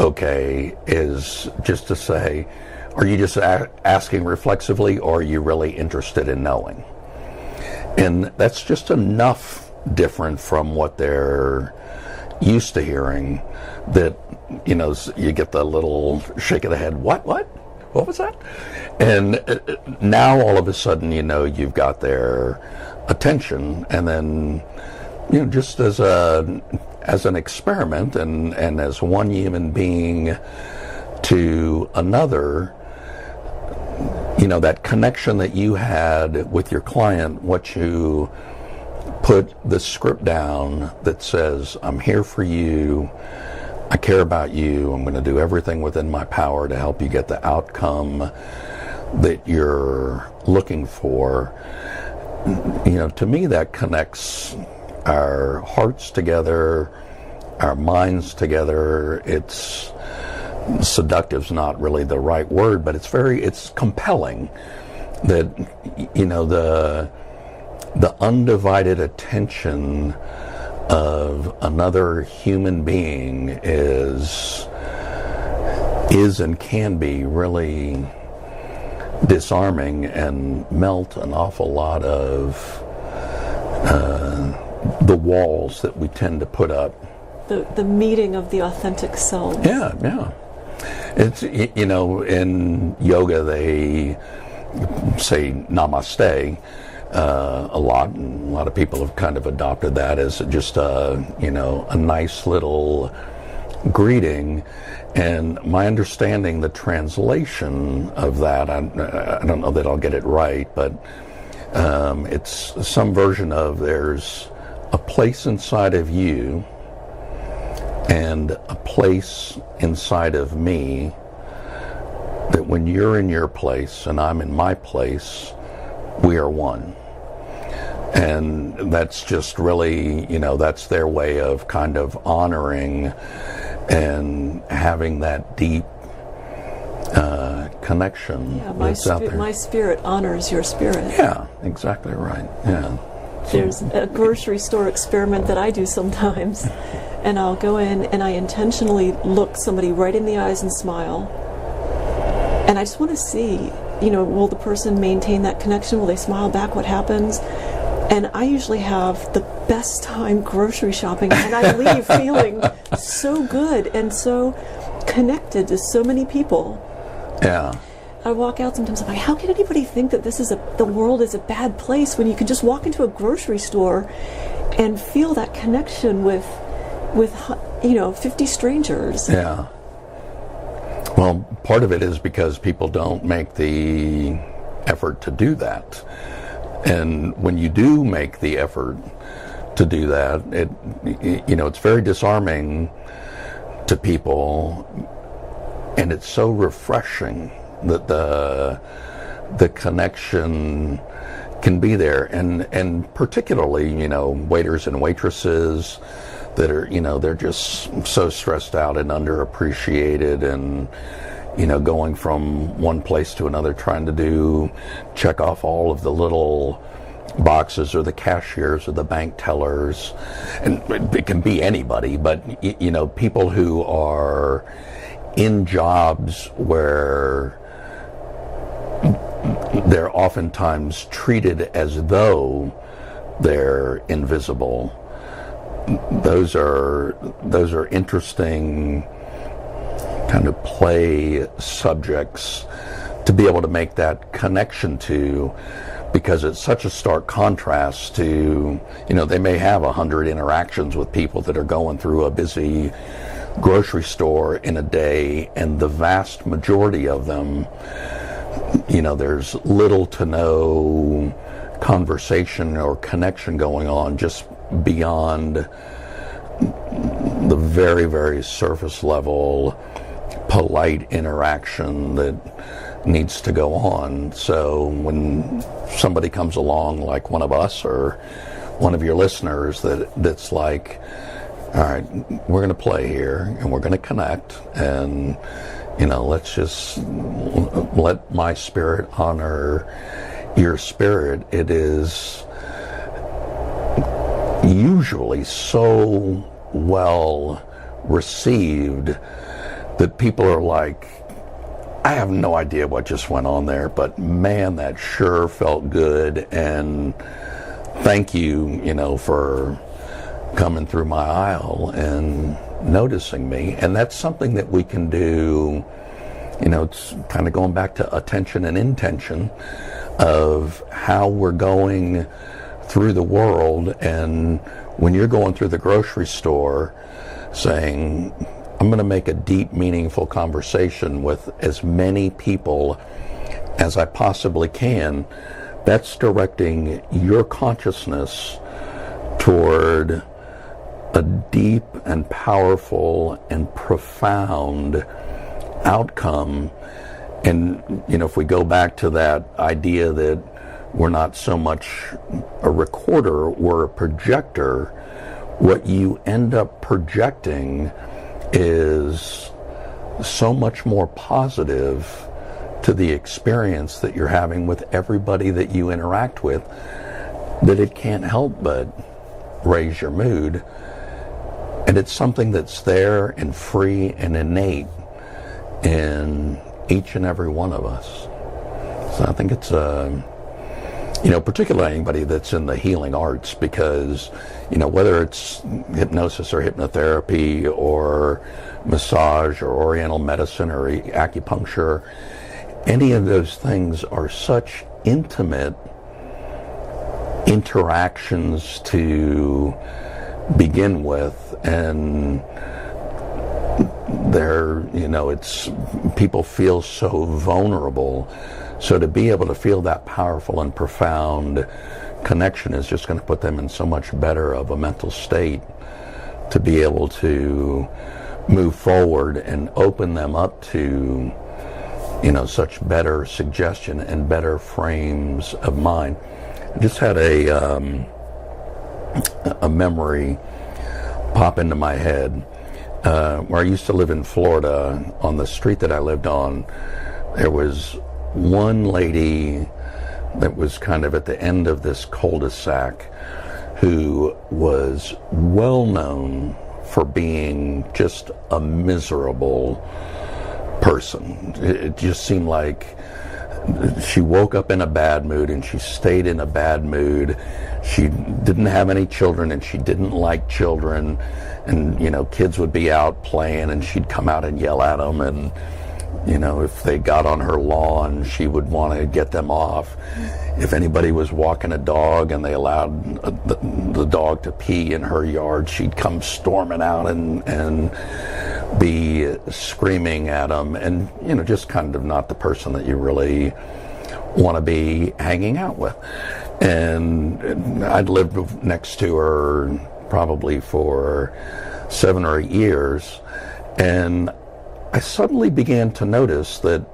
okay? Is just to say, are you just asking reflexively, or are you really interested in knowing? And that's just enough different from what they're used to hearing that, you get the little shake of the head, what was that? And now all of a sudden, you've got their attention, and then, just as an experiment and as one human being to another, that connection that you had with your client, what you put the script down that says, I'm here for you, I care about you, I'm going to do everything within my power to help you get the outcome that you're looking for. To me, that connects our hearts together, our minds together. It's seductive's not really the right word, but it's compelling that, the undivided attention of another human being is and can be really disarming and melt an awful lot of the walls that we tend to put up. The meeting of the authentic self. Yeah. It's, in yoga they say namaste a lot, and a lot of people have kind of adopted that as just a nice little greeting. And my understanding, the translation of that, I don't know that I'll get it right, but it's some version of, there's a place inside of you and a place inside of me that when you're in your place and I'm in my place, we are one. And that's just really, that's their way of kind of honoring and having that deep connection. Yeah, my spirit honors your spirit. Yeah, exactly right. Yeah. There's a grocery store experiment that I do sometimes, and I'll go in and I intentionally look somebody right in the eyes and smile. And I just want to see, will the person maintain that connection? Will they smile back? What happens? And I usually have the best time grocery shopping, and I leave feeling so good and so connected to so many people. Yeah. I walk out sometimes, I'm like, how can anybody think that the world is a bad place when you can just walk into a grocery store and feel that connection with 50 strangers? Yeah. Well, part of it is because people don't make the effort to do that. And when you do make the effort to do that, it's very disarming to people and it's so refreshing that the connection can be there, and particularly, waiters and waitresses that are, they're just so stressed out and underappreciated, and going from one place to another, trying to check off all of the little boxes, or the cashiers or the bank tellers, and it can be anybody, but people who are in jobs where they're oftentimes treated as though they're invisible. Those are interesting kind of play subjects to be able to make that connection to, because it's such a stark contrast to, they may have 100 interactions with people that are going through a busy grocery store in a day, and the vast majority of them, there's little to no conversation or connection going on, just beyond the very, very surface level polite interaction that needs to go on. So when somebody comes along, like one of us or one of your listeners, that's like, all right, we're going to play here and we're going to connect, and let's just let my spirit honor your spirit. It is usually so well received that people are like, I have no idea what just went on there, but man, that sure felt good, and thank you, for coming through my aisle and noticing me. And that's something that we can do, it's kind of going back to attention and intention of how we're going through the world. And when you're going through the grocery store saying, I'm going to make a deep, meaningful conversation with as many people as I possibly can, that's directing your consciousness toward a deep and powerful and profound outcome. And, if we go back to that idea that we're not so much a recorder, we're a projector, what you end up projecting is so much more positive to the experience that you're having with everybody that you interact with, that it can't help but raise your mood. And it's something that's there and free and innate in each and every one of us. So I think it's particularly anybody that's in the healing arts, because, whether it's hypnosis or hypnotherapy or massage or oriental medicine or acupuncture, any of those things are such intimate interactions to begin with, and it's, people feel so vulnerable. So to be able to feel that powerful and profound connection is just going to put them in so much better of a mental state to be able to move forward and open them up to, such better suggestion and better frames of mind. I just had a memory pop into my head where I used to live in Florida. On the street that I lived on, there was one lady that was kind of at the end of this cul-de-sac who was well known for being just a miserable person. It just seemed like she woke up in a bad mood and she stayed in a bad mood. She didn't have any children and she didn't like children, and kids would be out playing and she'd come out and yell at them, and if they got on her lawn, she would want to get them off. If anybody was walking a dog and they allowed the dog to pee in her yard, she'd come storming out and be screaming at them, and just kind of not the person that you really want to be hanging out with. And I'd lived next to her probably for 7 or 8 years, and I suddenly began to notice that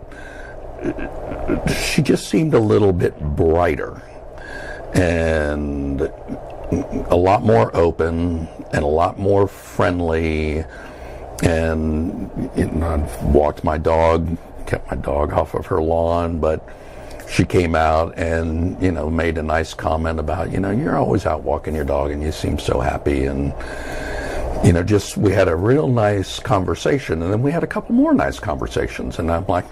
she just seemed a little bit brighter and a lot more open and a lot more friendly. And I walked my dog, kept my dog off of her lawn, but she came out and, made a nice comment about, you're always out walking your dog and you seem so happy. And, we had a real nice conversation. And then we had a couple more nice conversations. And I'm like,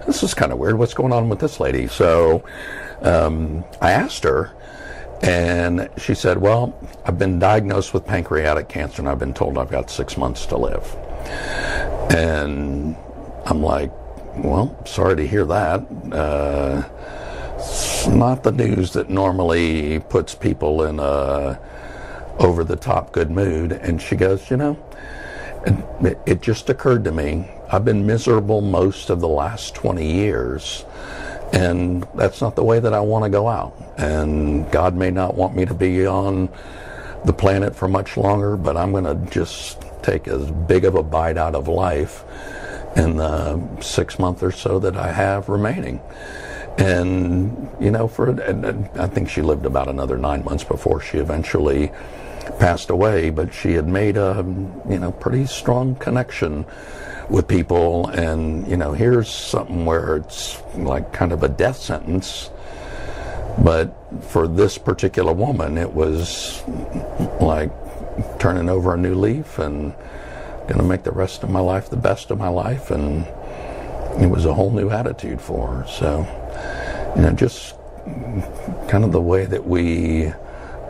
this is kind of weird. What's going on with this lady? So I asked her, and she said, well, I've been diagnosed with pancreatic cancer and I've been told I've got 6 months to live. And I'm like, well, sorry to hear that. It's not the news that normally puts people in a over-the-top good mood. And she goes, it just occurred to me, I've been miserable most of the last 20 years, and that's not the way that I want to go out. And God may not want me to be on the planet for much longer, but I'm going to just take as big of a bite out of life in the 6 months or so that I have remaining. And, I think she lived about another 9 months before she eventually passed away, but she had made a, pretty strong connection with people. And, here's something where it's like kind of a death sentence, but for this particular woman, it was like turning over a new leaf and going to make the rest of my life the best of my life. And it was a whole new attitude for her. So, just kind of the way that we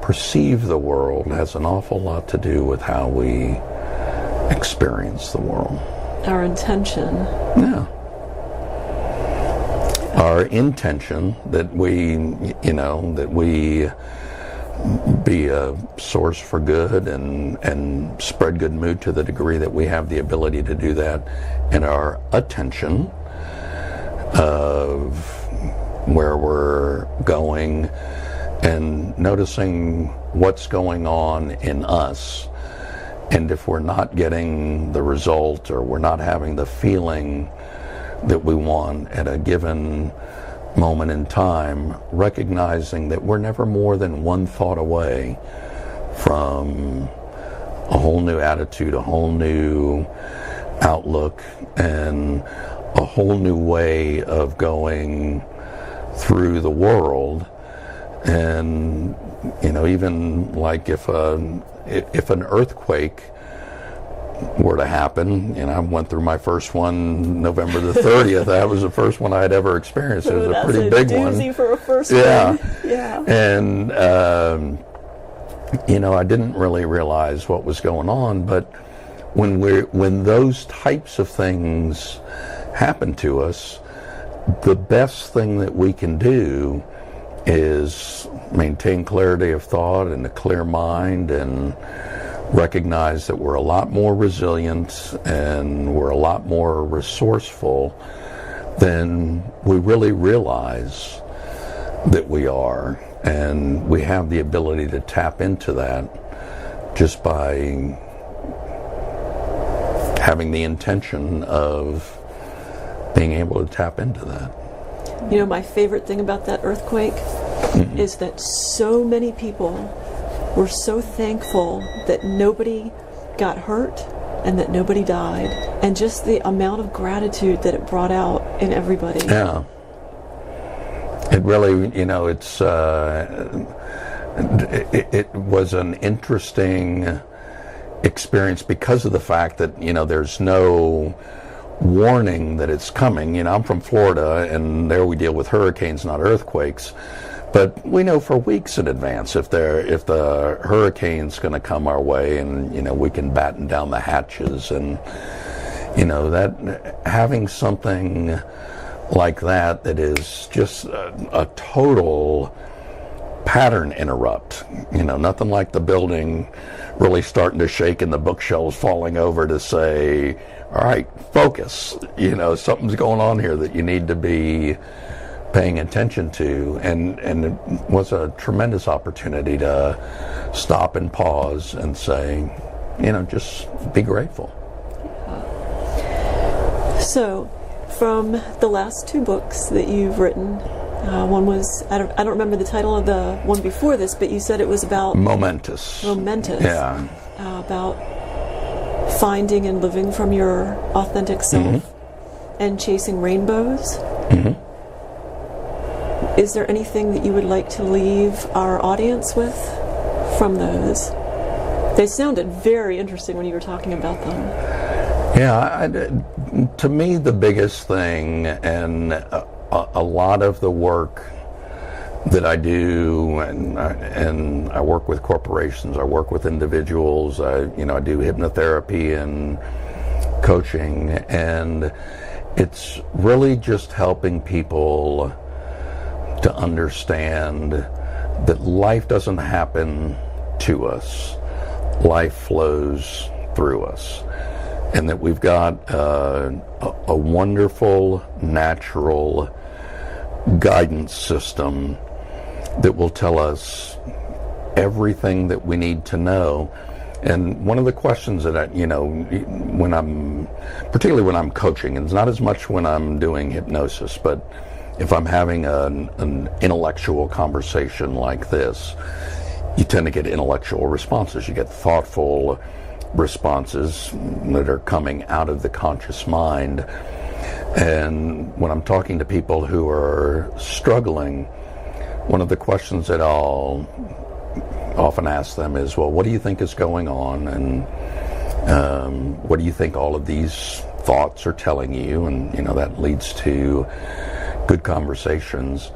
perceive the world has an awful lot to do with how we experience the world. Our intention. Yeah. Our intention that we be a source for good and spread good mood to the degree that we have the ability to do that, and our attention of where we're going and noticing what's going on in us. And if we're not getting the result or we're not having the feeling that we want at a given moment in time, recognizing that we're never more than one thought away from a whole new attitude, a whole new outlook, and a whole new way of going through the world. And even like if an earthquake were to happen, I went through my first one November the 30th. That was the first one I had ever experienced. It was a pretty big one. Doozy for a first yeah. one. Yeah. And I didn't really realize what was going on, but when those types of things happen to us, the best thing that we can do is maintain clarity of thought and a clear mind, and recognize that we're a lot more resilient and we're a lot more resourceful than we really realize that we are. And we have the ability to tap into that just by having the intention of being able to tap into that. My favorite thing about that earthquake is that so many people were so thankful that nobody got hurt and that nobody died, and just the amount of gratitude that it brought out in everybody. Yeah. It really, it was an interesting experience because of the fact that, there's no warning that it's coming. I'm from Florida, and there we deal with hurricanes, not earthquakes. But we know for weeks in advance if the hurricane's going to come our way, and we can batten down the hatches, and that having something like that is just a total pattern interrupt. Nothing like the building really starting to shake and the bookshelves falling over to say, all right, focus. Something's going on here that you need to be paying attention to, and it was a tremendous opportunity to stop and pause and say, just be grateful. So, from the last 2 books that you've written, one was, I don't remember the title of the one before this, but you said it was about... Momentous. Yeah. About finding and living from your authentic self and chasing rainbows. Is there anything that you would like to leave our audience with from those? They sounded very interesting when you were talking about them. Yeah, to me the biggest thing, and a lot of the work that I do, and I work with corporations, I work with individuals, I do hypnotherapy and coaching, and it's really just helping people to understand that life doesn't happen to us, life flows through us, and that we've got a wonderful natural guidance system that will tell us everything that we need to know. And one of the questions that particularly when I'm coaching, and it's not as much when I'm doing hypnosis, but if I'm having an intellectual conversation like this, you tend to get intellectual responses. You get thoughtful responses that are coming out of the conscious mind. And when I'm talking to people who are struggling, one of the questions that I'll often ask them is, well, what do you think is going on? And what do you think all of these thoughts are telling you? And, that leads to good conversations.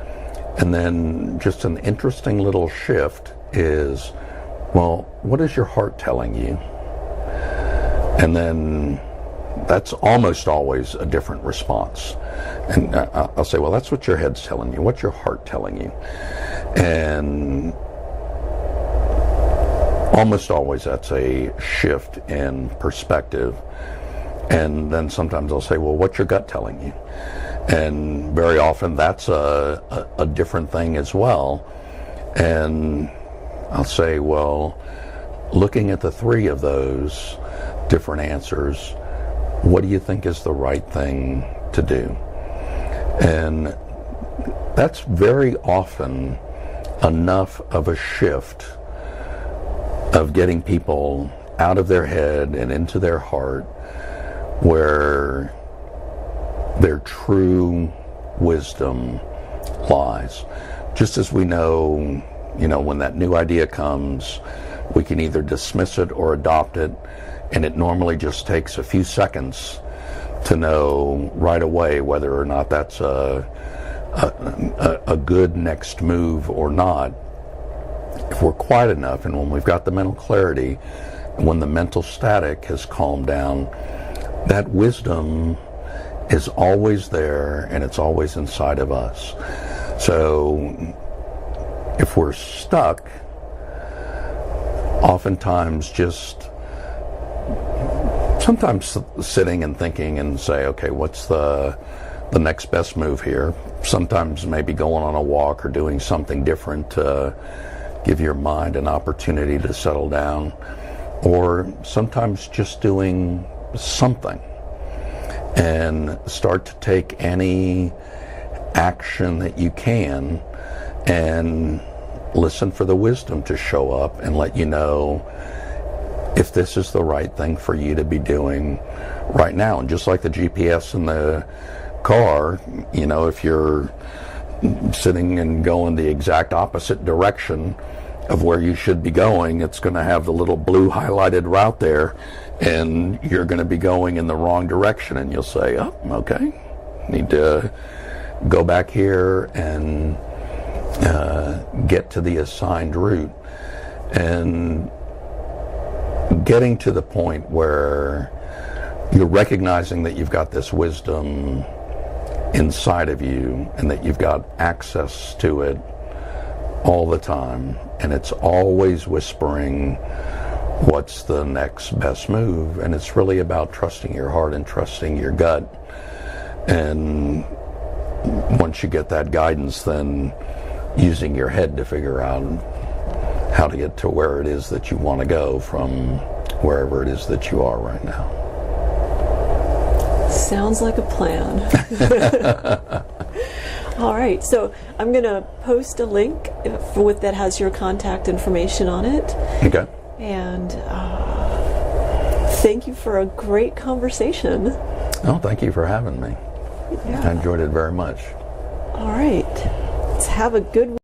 And then just an interesting little shift is, well, what is your heart telling you? And then that's almost always a different response. And I'll say, well, that's what your head's telling you. What's your heart telling you? And almost always that's a shift in perspective. And then sometimes I'll say, well, what's your gut telling you? And very often that's a different thing as well. And I'll say, well, looking at the 3 of those different answers, what do you think is the right thing to do? And that's very often enough of a shift of getting people out of their head and into their heart, where their true wisdom lies. Just as we know, when that new idea comes, we can either dismiss it or adopt it, and it normally just takes a few seconds to know right away whether or not that's a good next move or not. If we're quiet enough, and when we've got the mental clarity, and when the mental static has calmed down, that wisdom is always there, and it's always inside of us. So if we're stuck, oftentimes just sometimes sitting and thinking and say, okay, what's the next best move here? Sometimes maybe going on a walk or doing something different to give your mind an opportunity to settle down, or sometimes just doing something, and start to take any action that you can and listen for the wisdom to show up and let you know if this is the right thing for you to be doing right now. And just like the GPS in the car, if you're sitting and going the exact opposite direction of where you should be going, it's going to have the little blue highlighted route there, and you're going to be going in the wrong direction, and you'll say, oh, okay, need to go back here and get to the assigned route. And getting to the point where you're recognizing that you've got this wisdom inside of you and that you've got access to it all the time, and it's always whispering what's the next best move. And it's really about trusting your heart and trusting your gut. And once you get that guidance, then using your head to figure out how to get to where it is that you want to go from wherever it is that you are right now. Sounds like a plan. All right, so I'm going to post a link that has your contact information on it. Okay. And thank you for a great conversation. Oh, thank you for having me. Yeah. I enjoyed it very much. All right. Let's have a good